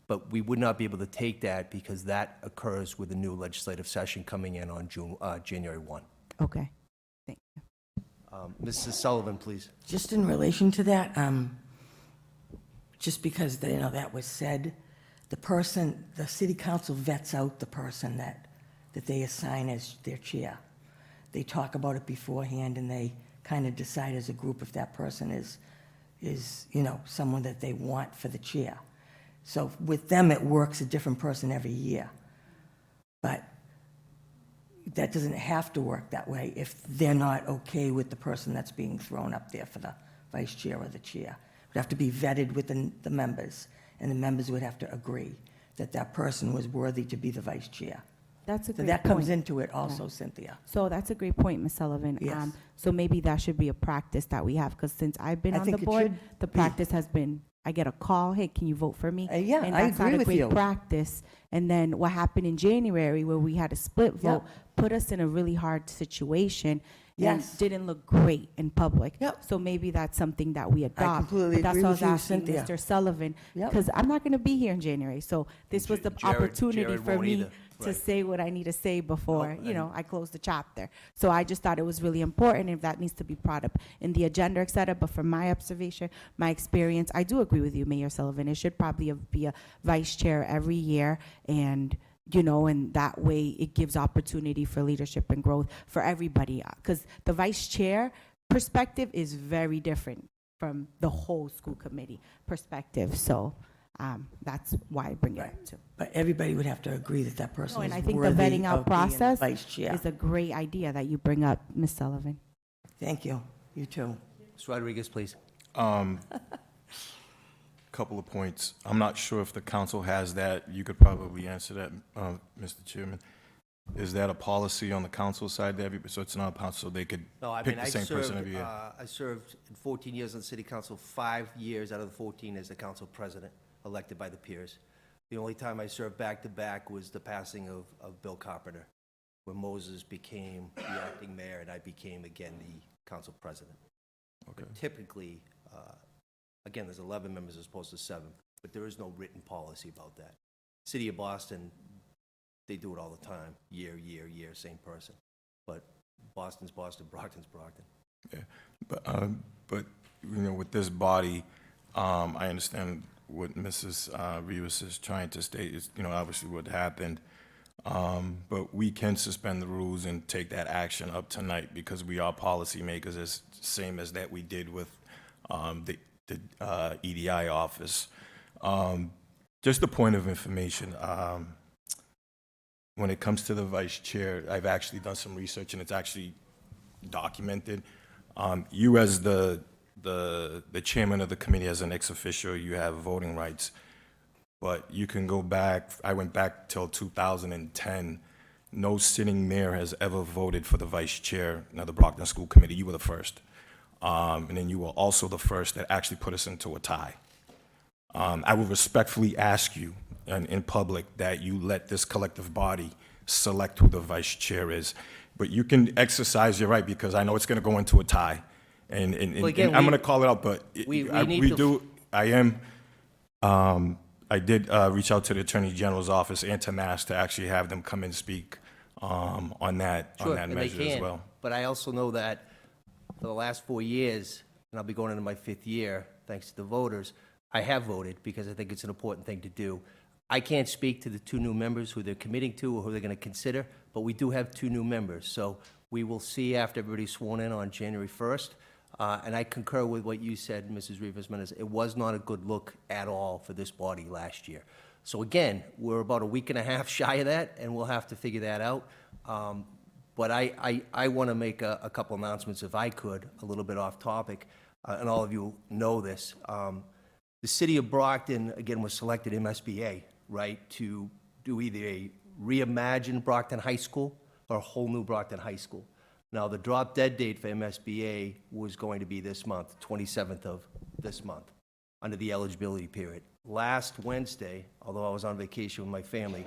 but we would not be able to take that because that occurs with the new legislative session coming in on January 1. Okay, thank you. Mrs. Sullivan, please. Just in relation to that, just because, that was said, the city council vets out the person that they assign as their chair. They talk about it beforehand, and they kind of decide as a group if that person is someone that they want for the chair. So with them, it works a different person every year. But that doesn't have to work that way if they're not okay with the person that's being thrown up there for the vice chair or the chair. It would have to be vetted with the members, and the members would have to agree that that person was worthy to be the vice chair. That's a So great that comes point. into it also, Cynthia. So that's a great point, Ms. Sullivan. Yes. So maybe that should be a practice that we have, because since I've been I on the think it board, should the be. practice has been, I get a call, hey, can you vote for me? Yeah, And I that's not agree a with great you. practice. And then what happened in January, where we had a split vote, put us in a really hard situation. Yes. And didn't look great in public. Yep. So maybe that's something that we adopt. completely But that's agree what I with was you, asking Cynthia. Mr. Sullivan, Yep. because I'm not going to be here in January. So this was the opportunity Jared for won't me either. to Right. say what I need to say before, Nope, I close the chapter. So I just thought it was really important if that needs to be brought up in the agenda, et cetera. But from my observation, my experience, I do agree with you, Mayor Sullivan. It should probably be a vice chair every year, and and that way it gives opportunity for leadership and growth for everybody. Because the vice chair perspective is very different from the whole school committee perspective. So that's why I bring it up too. But everybody would have to agree that that person Oh, is and I think the worthy vetting out of being the process vice chair. is a great idea that you bring up, Ms. Sullivan. Thank you. You too. Ms. Rodriguez, please. Couple of points. I'm not sure if the council has that. You could probably answer that, Mr. Chairman. Is that a policy on the council side there? So it's not a policy, so they could No, I pick mean, the same person every year? I served in 14 years on the city council, 5 years out of the 14 as the council president, elected by the peers. The only time I served back-to-back was the passing of Bill Carpenter, when Moses became the acting mayor and I became again the council president. Okay. Typically, again, there's 11 members as opposed to 7, but there is no written policy about that. City of Boston, they do it all the time, year, same person. But Boston's Boston, Brockton's Brockton. Yeah, but you know, with this body, I understand what Mrs. Rivas is trying to state is, you know, obviously what happened. But we can suspend the rules and take that action up tonight because we are policymakers, as same as that we did with the EDI office. Just a point of information. When it comes to the vice chair, I've actually done some research and it's actually documented. You as the chairman of the committee, as an ex officio, you have voting rights. But you can go back, I went back till 2010. No sitting mayor has ever voted for the vice chair of the Brockton School Committee. You were the first. And then you were also the first that actually put us into a tie. I would respectfully ask you in public that you let this collective body select who the vice chair is. But you can exercise your right because I know it's going to go into a tie. And again, I'm going to call it out, but I did reach out to the Attorney General's office and to Mass to actually have them come and speak on that measure as well. But I also know that for the last 4 years, and I'll be going into my 5th year, thanks to the voters, I have voted because I think it's an important thing to do. I can't speak to the 2 new members who they're committing to or who they're going to consider, but we do have 2 new members. So we will see after everybody's sworn in on January 1st. And I concur with what you said, Mrs. Rivas-Mendez. It was not a good look at all for this body last year. So again, we're about a week and a half shy of that, and we'll have to figure that out. But I want to make a couple announcements, if I could, a little bit off topic, and all of you know this. The city of Brockton, again, was selected MSBA, right, to do either a reimagined Brockton High School or a whole new Brockton High School. Now, the drop-dead date for MSBA was going to be this month, 27th of this month, under the eligibility period. Last Wednesday, although I was on vacation with my family,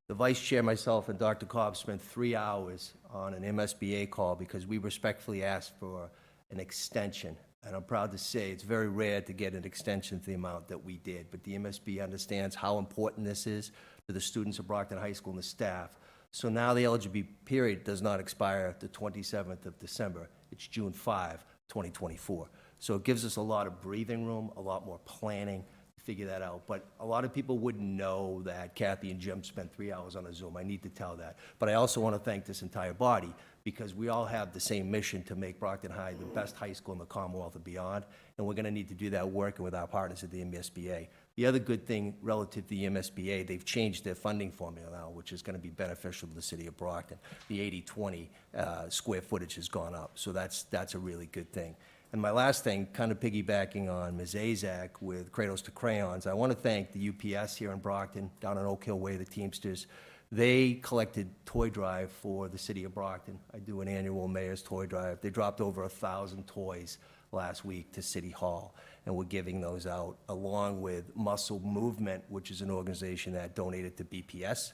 the vice chair, myself, and Dr. Cobb spent 3 hours on an MSBA call because we respectfully asked for an extension. And I'm proud to say it's very rare to get an extension to the amount that we did. But the MSB understands how important this is to the students of Brockton High School and the staff. So now the eligibility period does not expire the 27th of December. It's June 5, 2024. So it gives us a lot of breathing room, a lot more planning to figure that out. But a lot of people wouldn't know that Kathy and Jim spent 3 hours on a Zoom. I need to tell that. But I also want to thank this entire body because we all have the same mission to make Brockton High the best high school in the Commonwealth and beyond. And we're going to need to do that working with our partners at the MSBA. The other good thing relative to the MSBA, they've changed their funding formula now, which is going to be beneficial to the city of Brockton. The 80-20 square footage has gone up, so that's a really good thing. And my last thing, kind of piggybacking on Ms. Azak with Cradles to Crayons, I want to thank the UPS here in Brockton, down on Oak Hill Way, the Teamsters. They collected toy drive for the city of Brockton. I do an annual mayor's toy drive. They dropped over 1,000 toys last week to City Hall, and we're giving those out, along with Muscle Movement, which is an organization that donated to BPS.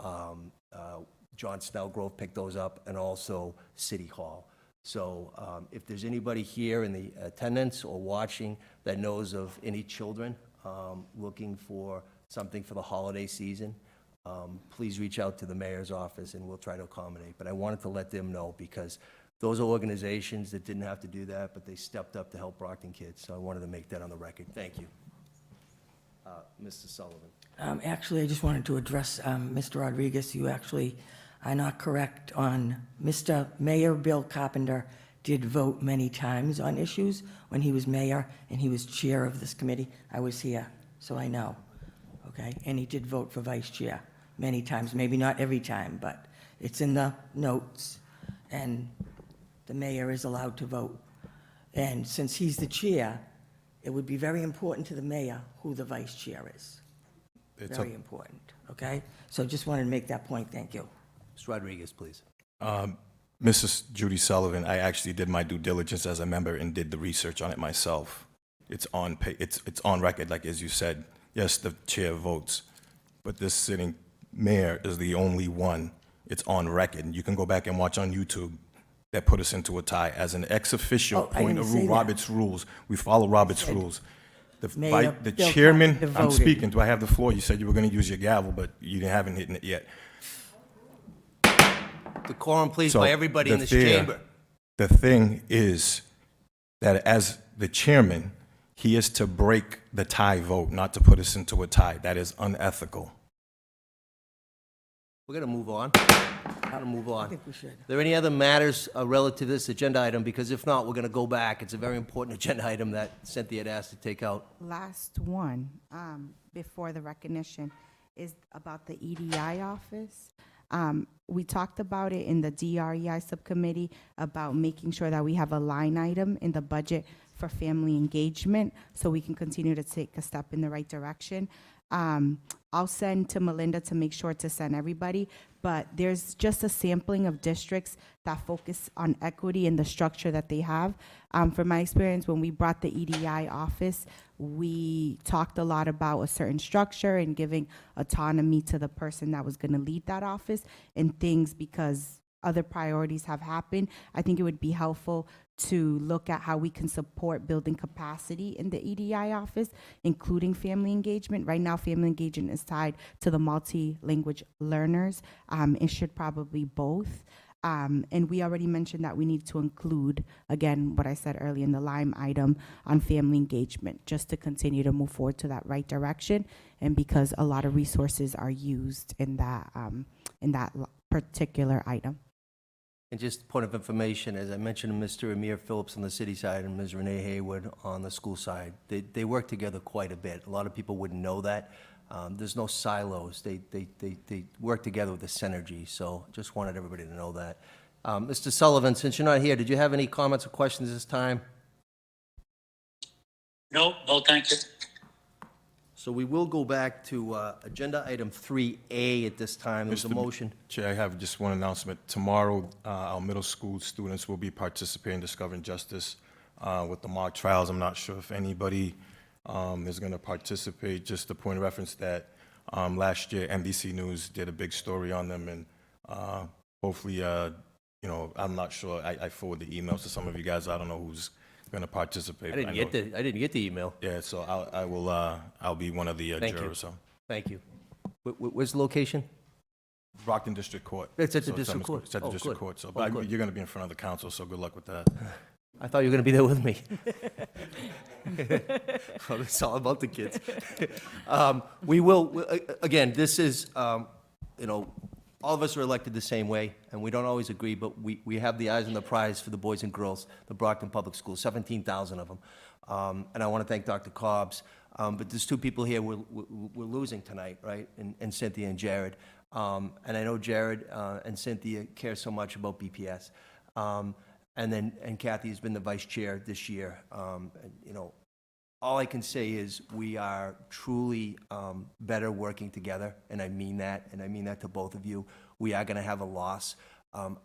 John Snellgrove picked those up, and also City Hall. So if there's anybody here in the attendance or watching that knows of any children looking for something for the holiday season, please reach out to the mayor's office and we'll try to accommodate. But I wanted to let them know because those are organizations that didn't have to do that, but they stepped up to help Brockton kids. So I wanted to make that on the record. Thank you. Mr. Sullivan. Actually, I just wanted to address Mr. Rodriguez. You actually are not correct on Mr. Mayor Bill Carpenter did vote many times on issues when he was mayor and he was chair of this committee. I was here, so I know, okay? And he did vote for vice chair many times, maybe not every time, but it's in the notes, and the mayor is allowed to vote. And since he's the chair, it would be very important to the mayor who the vice chair is. It's Very important, okay? So just wanted to make that point, thank you. Mr. Rodriguez, please. Mrs. Judy Sullivan, I actually did my due diligence as a member and did the research on it myself. It's on record, like as you said. Yes, the chair votes, but this sitting mayor is the only one. It's on record, and you can go back and watch on YouTube that put us into a tie. As an ex officio Oh, I point didn't of say that. Robert's rules, we follow Robert's said rules. Mayor The Bill chairman, Clinton I'm voted. speaking. Do I have the floor? You said you were going to use your gavel, but you haven't hit it yet. Decorum, please, So by everybody in the this fair- chamber. The thing is that as the chairman, he is to break the tie vote, not to put us into a tie. That is unethical. We're going to move on. We're going to move I on. think we should. Are there any other matters relative to this agenda item? Because if not, we're going to go back. It's a very important agenda item that Cynthia had asked to take out. Last one, before the recognition, is about the EDI office. We talked about it in the DREI subcommittee about making sure that we have a line item in the budget for family engagement so we can continue to take a step in the right direction. I'll send to Melinda to make sure to send everybody, but there's just a sampling of districts that focus on equity and the structure that they have. From my experience, when we brought the EDI office, we talked a lot about a certain structure and giving autonomy to the person that was going to lead that office and things because other priorities have happened. I think it would be helpful to look at how we can support building capacity in the EDI office, including family engagement. Right now, family engagement is tied to the multi-language learners. It should probably both. And we already mentioned that we need to include, again, what I said earlier in the Lyme item on family engagement, just to continue to move forward to that right direction. And because a lot of resources are used in that particular item. And just a point of information, as I mentioned, Mr. Amir Phillips on the city side and Ms. Renee Hayward on the school side, they work together quite a bit. A lot of people wouldn't know that. There's no silos. They work together with a synergy, so just wanted everybody to know that. Mr. Sullivan, since you're not here, did you have any comments or questions this time? No, thank you. So we will go back to agenda item 3A at this time. There's a Mr. motion. Chair, I have just one announcement. Tomorrow, our middle school students will be participating in Discovering Justice with the mock trials. I'm not sure if anybody is going to participate. Just a point of reference that last year NBC News did a big story on them, and hopefully, I'm not sure. I forward the emails to some of you guys. I don't know who's going to participate. I didn't get the email. Yeah, so I'll be one of the Thank you. jurors. So. Thank you. Where's the location? Brockton District Court. It's at the So district court. It's at the Oh, district good. court. So, Oh, but good. you're going to be in front of the council, so good luck with that. I thought you were going to be there with me. Well, it's all about the kids. We will, again, this is, all of us are elected the same way, and we don't always agree, but we have the eyes on the prize for the boys and girls, the Brockton Public Schools, 17,000 of them. And I want to thank Dr. Cobbs. But there's two people here we're losing tonight, right? And Cynthia and Jared. And I know Jared and Cynthia care so much about BPS. And Kathy has been the vice chair this year. All I can say is we are truly better working together, and I mean that, to both of you. We are going to have a loss.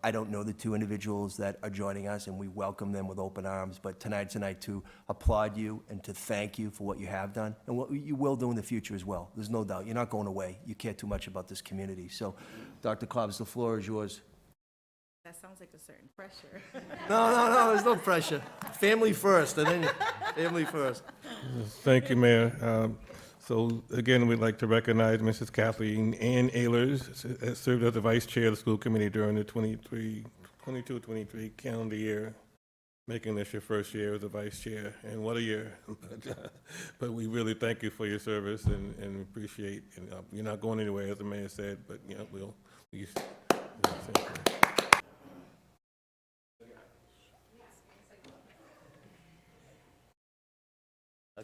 I don't know the two individuals that are joining us, and we welcome them with open arms, but tonight's a night to applaud you and to thank you for what you have done and what you will do in the future as well. There's no doubt. You're not going away. You care too much about this community. So, Dr. Cobbs, the floor is yours. That sounds like a certain pressure. No, there's no pressure. Family first, and then family first. Thank you, Mayor. So again, we'd like to recognize Mrs. Kathleen Ann Ehlers, has served as the vice chair of the school committee during the 22-23 calendar year, making this your first year as a vice chair, and what a year. But we really thank you for your service and appreciate, you're not going anywhere, as the mayor said, but we'll thank you.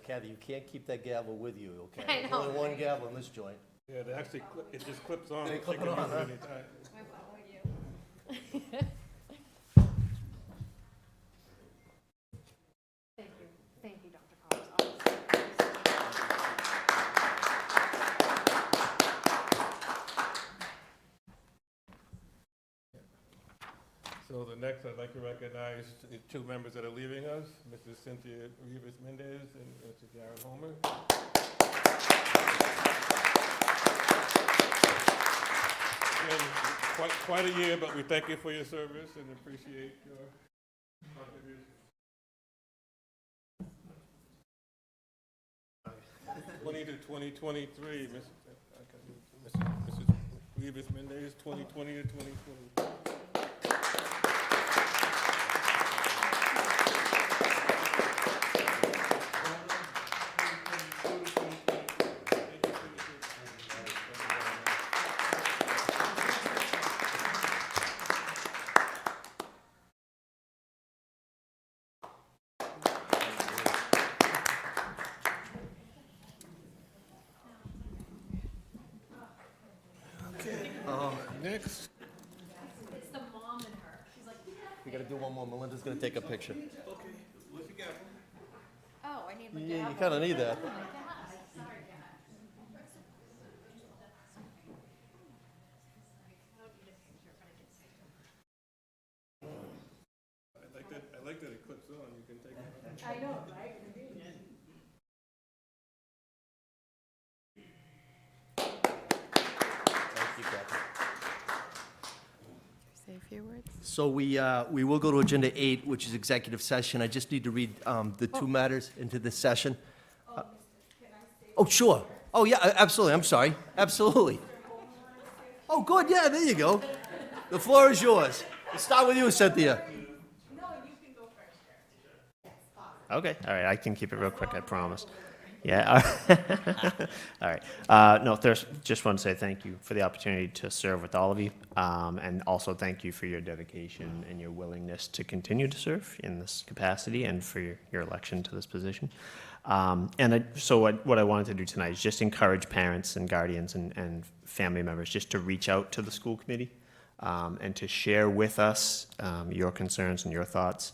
Kathy, you can't keep that gavel with you, okay? I know, Only one gavel in this joint. Yeah, it just clips on. They clip it on, huh? Thank you, Dr. Cobbs. So the next, I'd like to recognize the two members that are leaving us, Mrs. Cynthia Rivas Mendez and Mr. Jared Homer. And quite a year, but we thank you for your service and appreciate your contribution. 20 to 2023, Mrs. Rivas Mendez, 2020 to 2023. Next. It's the mom in her. She's like, We gotta do one more. Melinda's gonna take a picture. Okay, what you got? oh, I need my Yeah, you gavel. kinda need that. Sorry, I like that it clips on. You can take it. I know, right? Thank you, Kathy. Say a few words. So we will go to Agenda 8, which is executive session. I just need to read the two matters into this session. Oh, sure. Oh, yeah, absolutely. I'm sorry. Absolutely. Oh, good. Yeah, there you go. The floor is yours. Let's start with you, Cynthia. Okay, all right, I can keep it real quick, I promise. Yeah, all right. No, there's, just want to say thank you for the opportunity to serve with all of you, and also thank you for your dedication and your willingness to continue to serve in this capacity and for your election to this position. So what I wanted to do tonight is just encourage parents and guardians and family members just to reach out to the school committee and to share with us your concerns and your thoughts.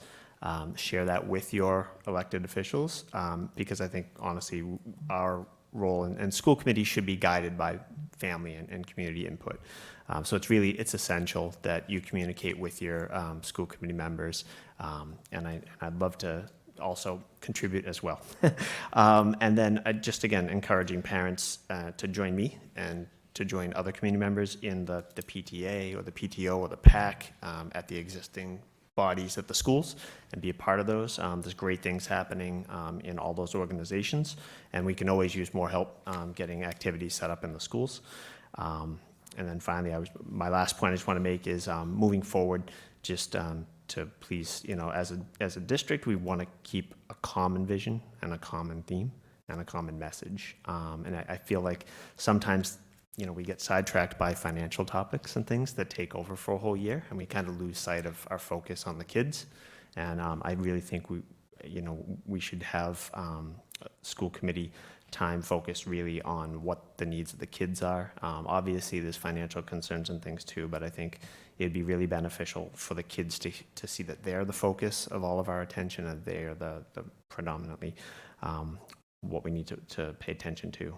Share that with your elected officials, because I think, honestly, our role and school committee should be guided by family and community input. So it's essential that you communicate with your school committee members, and I'd love to also contribute as well. And then just, again, encouraging parents to join me and to join other community members in the PTA or the PTO or the PAC at the existing bodies at the schools and be a part of those. There's great things happening in all those organizations, and we can always use more help getting activities set up in the schools. And then finally, my last point I just want to make is moving forward, just to please, as a district, we want to keep a common vision and a common theme and a common message. And I feel like sometimes we get sidetracked by financial topics and things that take over for a whole year, and we kind of lose sight of our focus on the kids. And I really think we should have school committee time focused really on what the needs of the kids are. Obviously, there's financial concerns and things too, but I think it'd be really beneficial for the kids to see that they're the focus of all of our attention, and they're the predominantly what we need to pay attention to,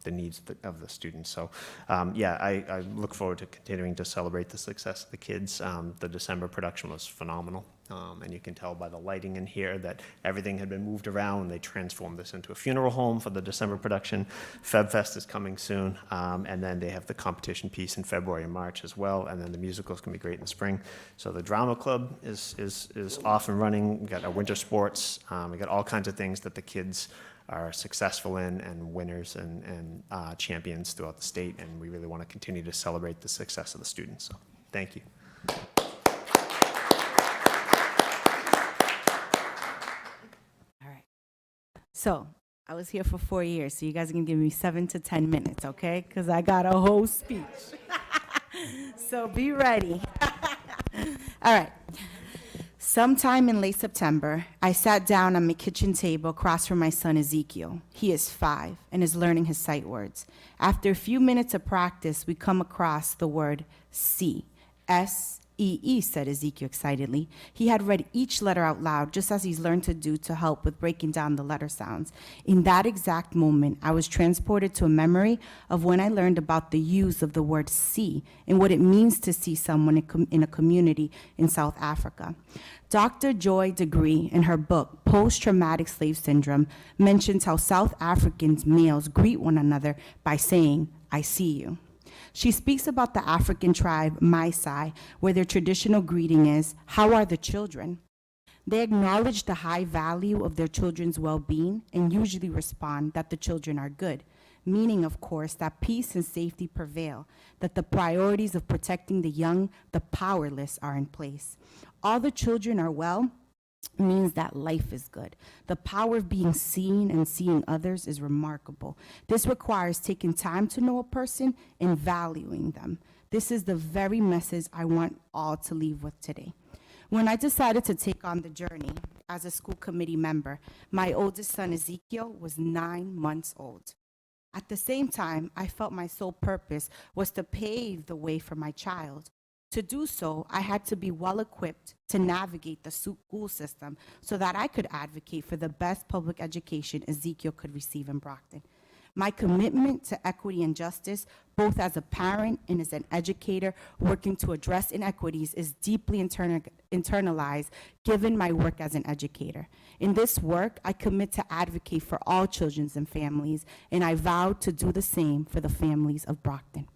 the needs of the students. So I look forward to continuing to celebrate the success of the kids. The December production was phenomenal, and you can tell by the lighting in here that everything had been moved around. They transformed this into a funeral home for the December production. FebFest is coming soon, and then they have the competition piece in February and March as well, and then the musicals can be great in the spring. So the drama club is off and running. We got our winter sports. We got all kinds of things that the kids are successful in, and winners and champions throughout the state, and we really want to continue to celebrate the success of the students. So thank you. All right. So I was here for 4 years, so you guys are going to give me 7 to 10 minutes, okay? Because I got a whole speech. So be ready. All right. Sometime in late September, I sat down at my kitchen table across from my son Ezekiel. He is 5 and is learning his sight words. After a few minutes of practice, we come across the word see, S-E-E. said Ezekiel excitedly. He had read each letter out loud, just as he's learned to do to help with breaking down the letter sounds. In that exact moment, I was transported to a memory of when I learned about the use of the word see and what it means to see someone in a community in South Africa. Dr. Joy Degree, in her book, Post-Traumatic Slave Syndrome, mentions how South Africans males greet one another by saying, "I see you." She speaks about the African tribe Maasai, where their traditional greeting is, "How are the children?" They acknowledge the high value of their children's well-being and usually respond that the children are good, meaning, of course, that peace and safety prevail, that the priorities of protecting the young, the powerless, are in place. All the children are well means that life is good. The power of being seen and seeing others is remarkable. This requires taking time to know a person and valuing them. This is the very message I want all to leave with today. When I decided to take on the journey as a school committee member, my oldest son Ezekiel was 9 months old. At the same time, I felt my sole purpose was to pave the way for my child. To do so, I had to be well equipped to navigate the school system so that I could advocate for the best public education Ezekiel could receive in Brockton. My commitment to equity and justice, both as a parent and as an educator working to address inequities, is deeply internalized given my work as an educator. In this work, I commit to advocate for all children and families, and I vow to do the same for the families of Brockton.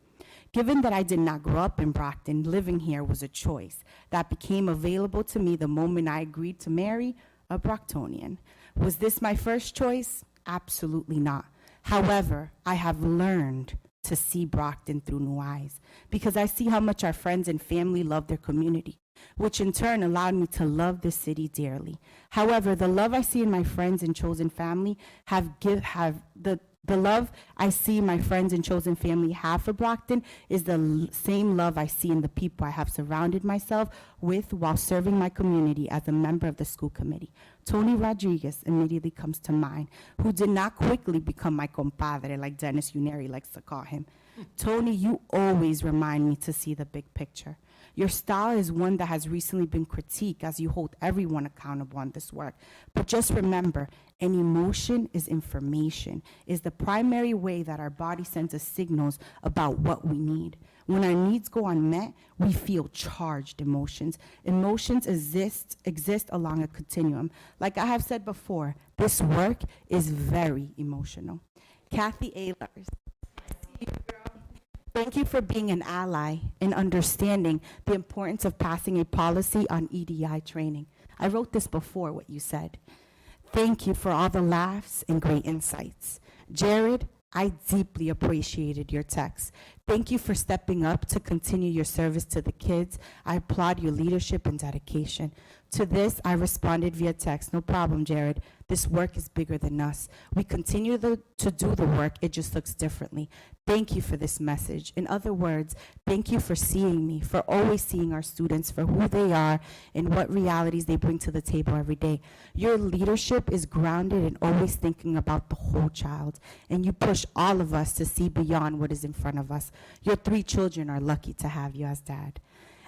Given that I did not grow up in Brockton, living here was a choice that became available to me the moment I agreed to marry a Brocktonian. Was this my first choice? Absolutely not. However, I have learned to see Brockton through new eyes because I see how much our friends and family love their community, which in turn allowed me to love the city dearly. However, the love I see in my friends and chosen family the love I see my friends and chosen family have for Brockton is the same love I see in the people I have surrounded myself with while serving my community as a member of the school committee. Tony Rodriguez immediately comes to mind, who did not quickly become my compadre like Dennis Uneri likes to call him. Tony, you always remind me to see the big picture. Your style is one that has recently been critiqued as you hold everyone accountable on this work. But just remember, an emotion is information, is the primary way that our body sends us signals about what we need. When our needs go unmet, we feel charged emotions. Emotions exist along a continuum. Like I have said before, this work is very emotional. Kathy Ehlers, thank you for being an ally in understanding the importance of passing a policy on EDI training. I wrote this before what you said. Thank you for all the laughs and great insights. Jared, I deeply appreciated your text. Thank you for stepping up to continue your service to the kids. I applaud your leadership and dedication. To this, I responded via text. No problem, Jared. This work is bigger than us. We continue to do the work. It just looks differently. Thank you for this message. In other words, thank you for seeing me, for always seeing our students for who they are and what realities they bring to the table every day. Your leadership is grounded in always thinking about the whole child, and you push all of us to see beyond what is in front of us. Your 3 children are lucky to have you as dad.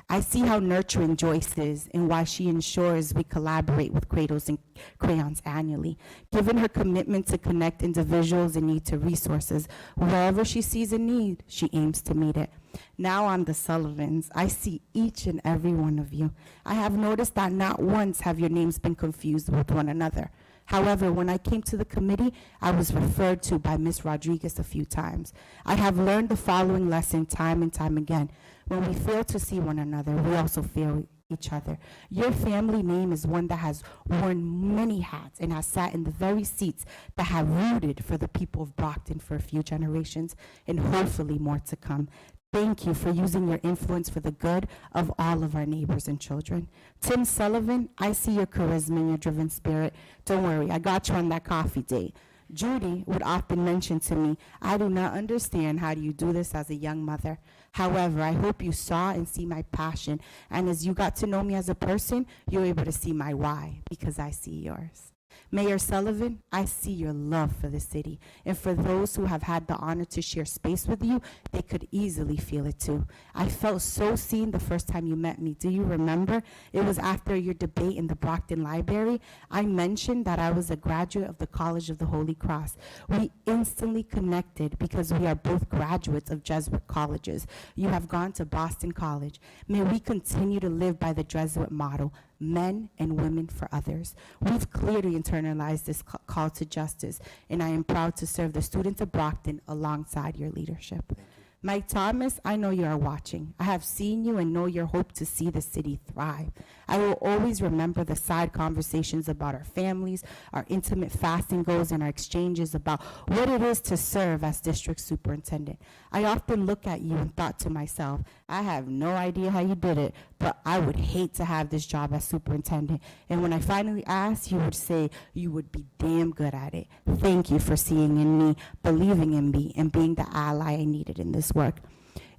I see how nurturing Joyce is and why she ensures we collaborate with Cradles and Crayons annually. Given her commitment to connect individuals in need to resources, wherever she sees a need, she aims to meet it. Now on the Sullivans, I see each and every one of you. I have noticed that not once have your names been confused with one another. However, when I came to the committee, I was referred to by Ms. Rodriguez a few times. I have learned the following lesson time and time again. When we fail to see one another, we also fail each other. Your family name is one that has worn many hats and has sat in the very seats that have rooted for the people of Brockton for a few generations, and hopefully more to come. Thank you for using your influence for the good of all of our neighbors and children. Tim Sullivan, I see your charisma and your driven spirit. Don't worry, I got you on that coffee date. Judy would often mention to me, I do not understand how do you do this as a young mother. However, I hope you saw and see my passion, and as you got to know me as a person, you're able to see my why, because I see yours. Mayor Sullivan, I see your love for the city. And for those who have had the honor to share space with you, they could easily feel it too. I felt so seen the first time you met me. Do you remember? It was after your debate in the Brockton Library. I mentioned that I was a graduate of the College of the Holy Cross. We instantly connected because we are both graduates of Jesuit colleges. You have gone to Boston College. May we continue to live by the Jesuit motto, men and women for others. We've clearly internalized this call to justice, and I am proud to serve the students of Brockton alongside your leadership. Mike Thomas, I know you are watching. I have seen you and know your hope to see the city thrive. I will always remember the side conversations about our families, our intimate fasting goals, and our exchanges about what it is to serve as district superintendent. I often look at you and thought to myself, I have no idea how you did it, but I would hate to have this job as superintendent. And when I finally asked, you would say you would be damn good at it. Thank you for seeing in me, believing in me, and being the ally I needed in this work.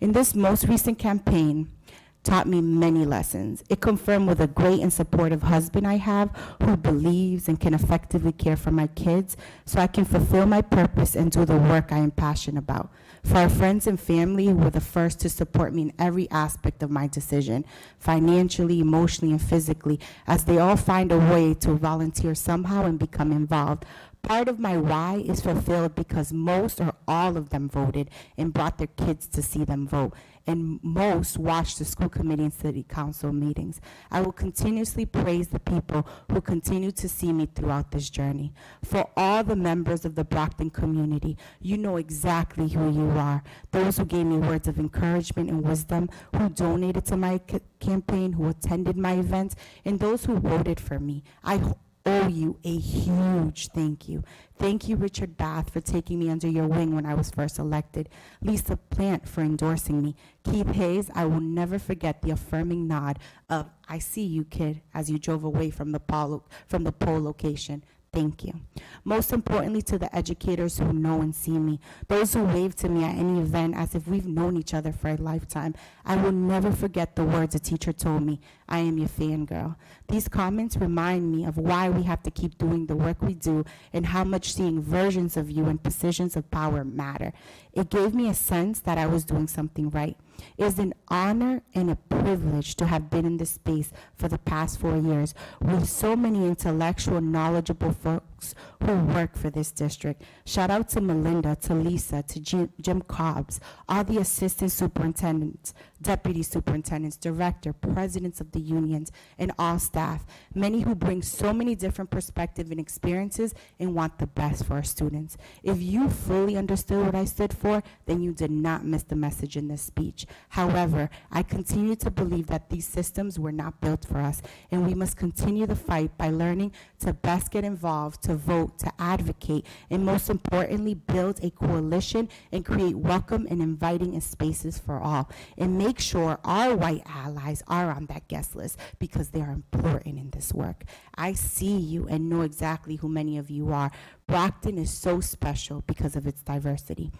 In this most recent campaign, taught me many lessons. It confirmed with a great and supportive husband I have who believes and can effectively care for my kids so I can fulfill my purpose and do the work I am passionate about. For our friends and family who were the first to support me in every aspect of my decision, financially, emotionally, and physically, as they all find a way to volunteer somehow and become involved. Part of my why is fulfilled because most or all of them voted and brought their kids to see them vote, and most watched the school committee and city council meetings. I will continuously praise the people who continue to see me throughout this journey. For all the members of the Brockton community, you know exactly who you are. Those who gave me words of encouragement and wisdom, who donated to my campaign, who attended my events, and those who voted for me. I owe you a huge thank you. Thank you, Richard Bath, for taking me under your wing when I was first elected. Lisa Plant for endorsing me. Keith Hayes, I will never forget the affirming nod of, I see you, kid, as you drove away from the poll location. Thank you. Most importantly, to the educators who know and see me, those who wave to me at any event as if we've known each other for a lifetime. I will never forget the words a teacher told me, I am your fangirl. These comments remind me of why we have to keep doing the work we do and how much seeing versions of you in positions of power matter. It gave me a sense that I was doing something right. It is an honor and a privilege to have been in this space for the past 4 years with so many intellectual, knowledgeable folks who work for this district. Shout out to Melinda, to Lisa, to Jim Cobbs, all the assistant superintendents, deputy superintendents, director, presidents of the unions, and all staff, many who bring so many different perspectives and experiences and want the best for our students. If you fully understood what I stood for, then you did not miss the message in this speech. However, I continue to believe that these systems were not built for us, and we must continue the fight by learning to best get involved, to vote, to advocate, and most importantly, build a coalition and create welcome and inviting spaces for all, and make sure our white allies are on that guest list because they are important in this work. I see you and know exactly who many of you are. Brockton is so special because of its diversity.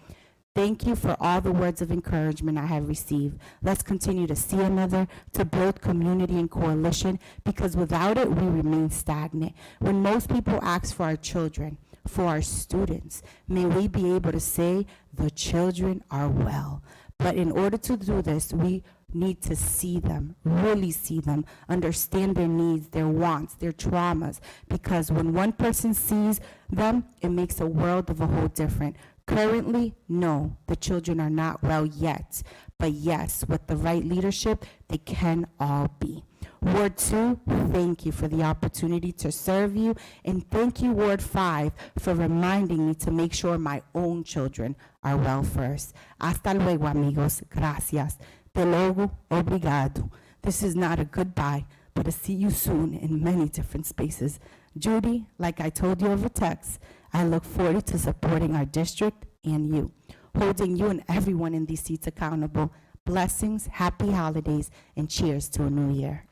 Thank you for all the words of encouragement I have received. Let's continue to see another, to build community and coalition, because without it, we remain stagnant. When most people ask for our children, for our students, may we be able to say, the children are well. But in order to do this, we need to see them, really see them, understand their needs, their wants, their traumas, because when one person sees them, it makes a world of a whole different. Currently, no, the children are not well yet, but yes, with the right leadership, they can all be. Ward 2, thank you for the opportunity to serve you, and thank you, Ward 5, for reminding me to make sure my own children are well first. Hasta luego, amigos. Gracias. Te logo, obrigado. This is not a goodbye, but a see you soon in many different spaces. Judy, like I told you over text, I look forward to supporting our district and you, holding you and everyone in these seats accountable. Blessings, happy holidays, and cheers to a new year.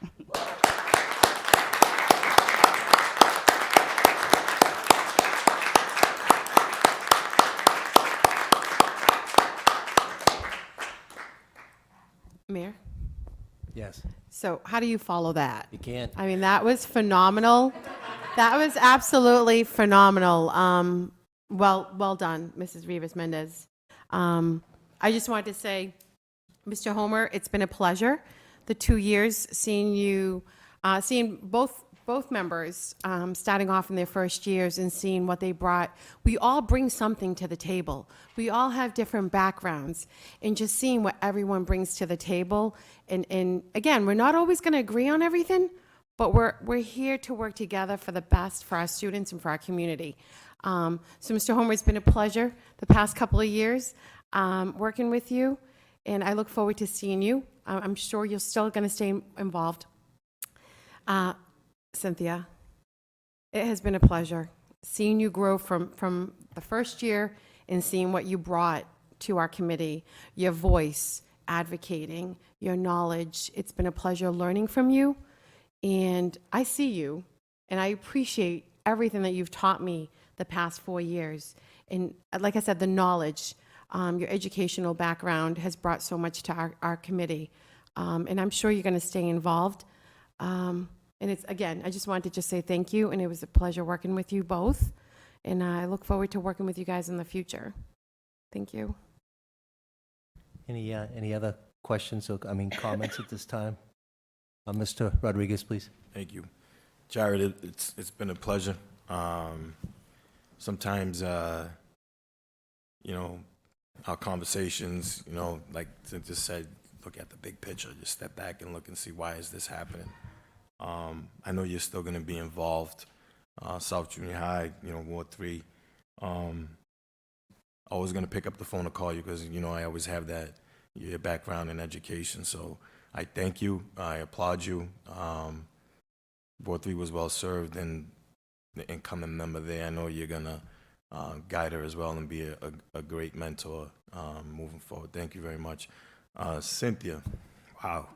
Mayor? Yes. So how do you follow that? You can't. I mean, that was phenomenal. That was absolutely phenomenal. Well done, Mrs. Rivas Mendez. I just wanted to say, Mr. Homer, it's been a pleasure. The 2 years seeing you, seeing both members starting off in their first years and seeing what they brought. We all bring something to the table. We all have different backgrounds, and just seeing what everyone brings to the table. And again, we're not always going to agree on everything, but we're here to work together for the best for our students and for our community. So, Mr. Homer, it's been a pleasure the past couple of years working with you, and I look forward to seeing you. I'm sure you're still going to stay involved. Cynthia, it has been a pleasure seeing you grow from the first year and seeing what you brought to our committee, your voice, advocating, your knowledge. It's been a pleasure learning from you, and I see you, and I appreciate everything that you've taught me the past 4 years. And like I said, the knowledge, your educational background has brought so much to our committee, and I'm sure you're going to stay involved. And it's, again, I just wanted to just say thank you, and it was a pleasure working with you both, and I look forward to working with you guys in the future. Thank you. Any other questions or, comments at this time? Mr. Rodriguez, please. Thank you. Jared, it's been a pleasure. Sometimes, our conversations, like Cynthia said, look at the big picture, just step back and look and see, why is this happening? I know you're still going to be involved. South Junior High, Ward 3. Always going to pick up the phone to call you because, I always have your background in education. So I thank you. I applaud you. Ward 3 was well served, and the incoming member there, I know you're going to guide her as well and be a great mentor moving forward. Thank you very much. Cynthia, wow.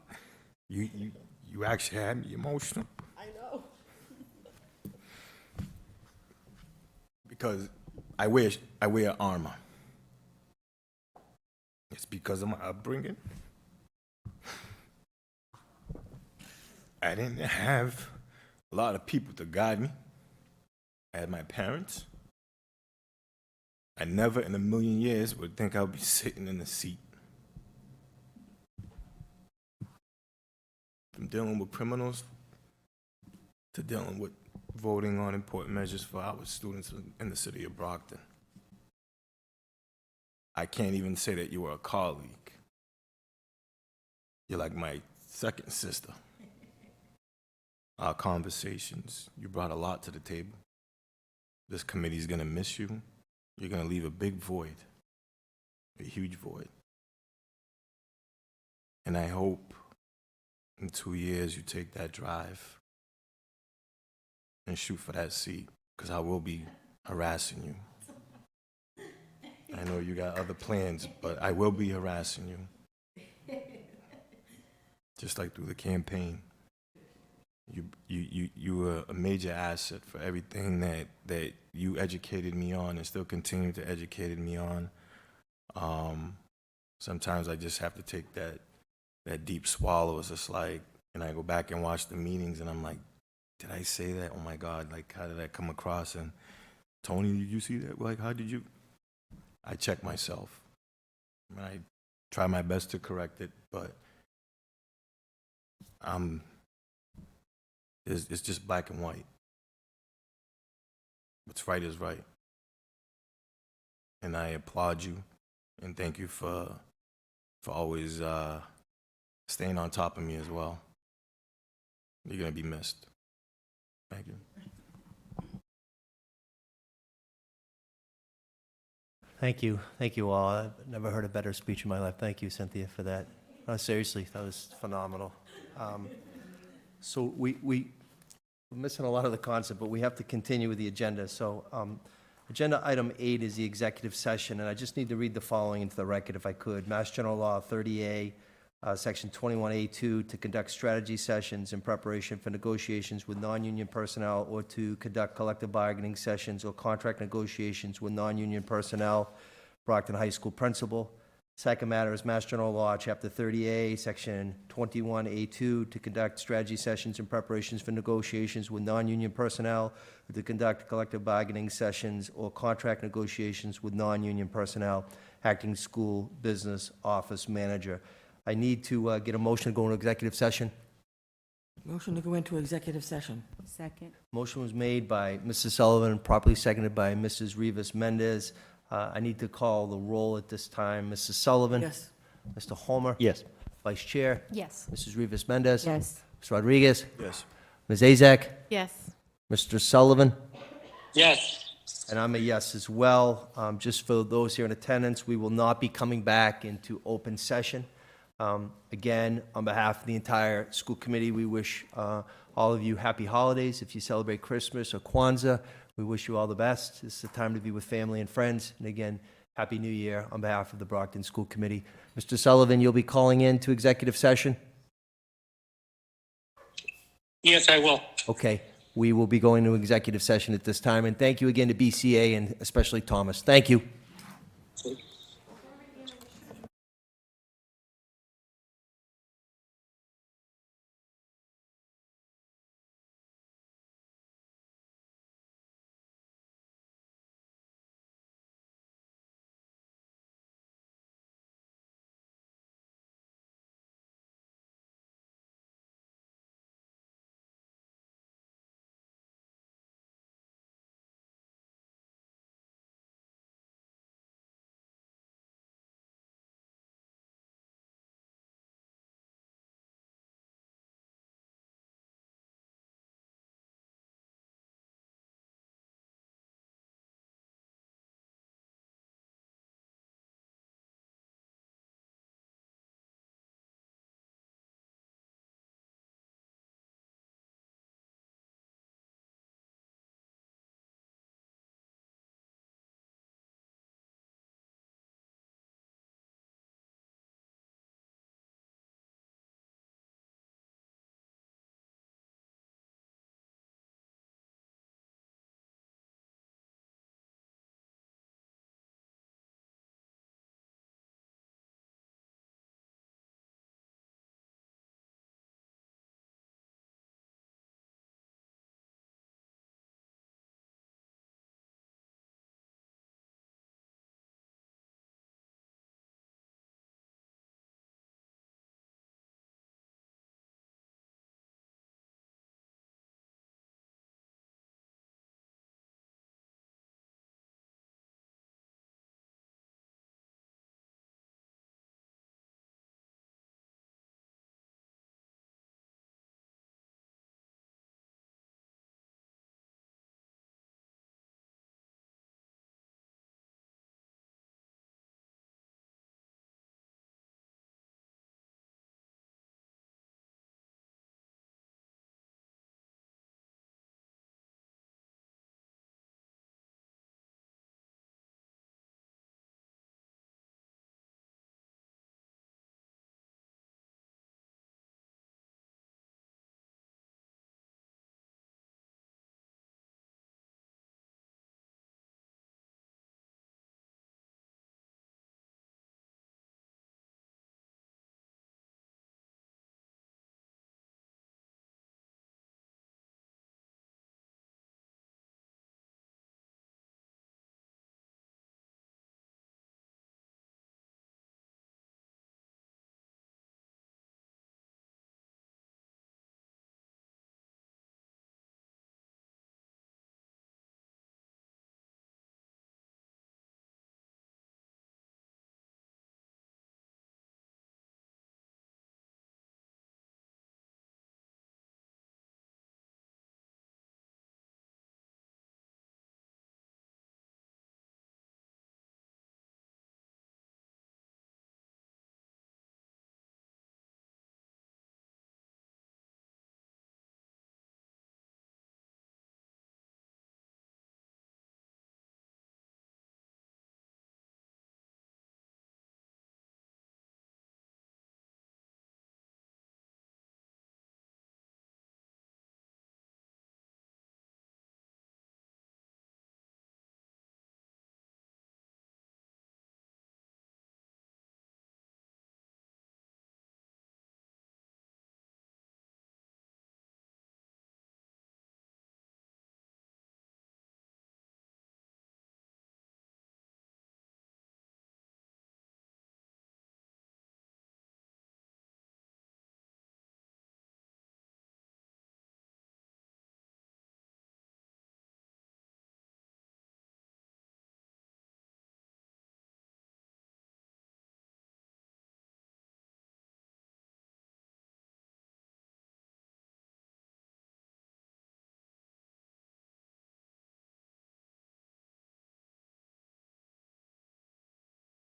You actually had me emotional. I know. Because I wear armor. It's because of my upbringing. I didn't have a lot of people to guide me. I had my parents. I never in a million years would think I would be sitting in the seat. From dealing with criminals to dealing with voting on important measures for our students in the city of Brockton. I can't even say that you were a colleague. You're like my second sister. Our conversations, you brought a lot to the table. This committee's gonna miss you. You're gonna leave a big void, a huge void. And I hope in 2 years you take that drive and shoot for that seat, because I will be harassing you. I know you got other plans, but I will be harassing you. Just like through the campaign. You were a major asset for everything that you educated me on and still continue to educate me on. Sometimes I just have to take that deep swallow. It's just like, and I go back and watch the meetings and I'm like, did I say that? Oh my God, like how did that come across? And Tony, did you see that? Like, how did you? I check myself. I try my best to correct it, but it's just black and white. What's right is right. And I applaud you and thank you for always staying on top of me as well. You're gonna be missed. Thank you. Thank you. Thank you all. I've never heard a better speech in my life. Thank you, Cynthia, for that. Seriously, that was phenomenal. So we're missing a lot of the concept, but we have to continue with the agenda. So agenda item 8 is the executive session, and I just need to read the following into the record if I could. Mass General Law 30A, Section 21A2, to conduct strategy sessions in preparation for negotiations with non-union personnel or to conduct collective bargaining sessions or contract negotiations with non-union personnel. Brockton High School principal. Second matter is Mass General Law, Chapter 30A, Section 21A2, to conduct strategy sessions and preparations for negotiations with non-union personnel, to conduct collective bargaining sessions or contract negotiations with non-union personnel, acting school business office manager. I need to get a motion to go into executive session. Motion to go into executive session. Second. Motion was made by Mrs. Sullivan, properly seconded by Mrs. Rivas Mendez. I need to call the roll at this time. Mrs. Sullivan? Yes. Mr. Homer? Yes. Vice Chair? Yes. Mrs. Rivas Mendez? Yes. Ms. Rodriguez? Yes. Ms. Azak? Yes. Mr. Sullivan? Yes. And I'm a yes as well. Just for those here in attendance, we will not be coming back into open session. Again, on behalf of the entire school committee, we wish all of you happy holidays. If you celebrate Christmas or Kwanzaa, we wish you all the best. This is the time to be with family and friends. And again, Happy New Year on behalf of the Brockton School Committee. Mr. Sullivan, you'll be calling in to executive session? Yes, I will. Okay, we will be going to executive session at this time. And thank you again to BCA and especially Thomas. Thank you.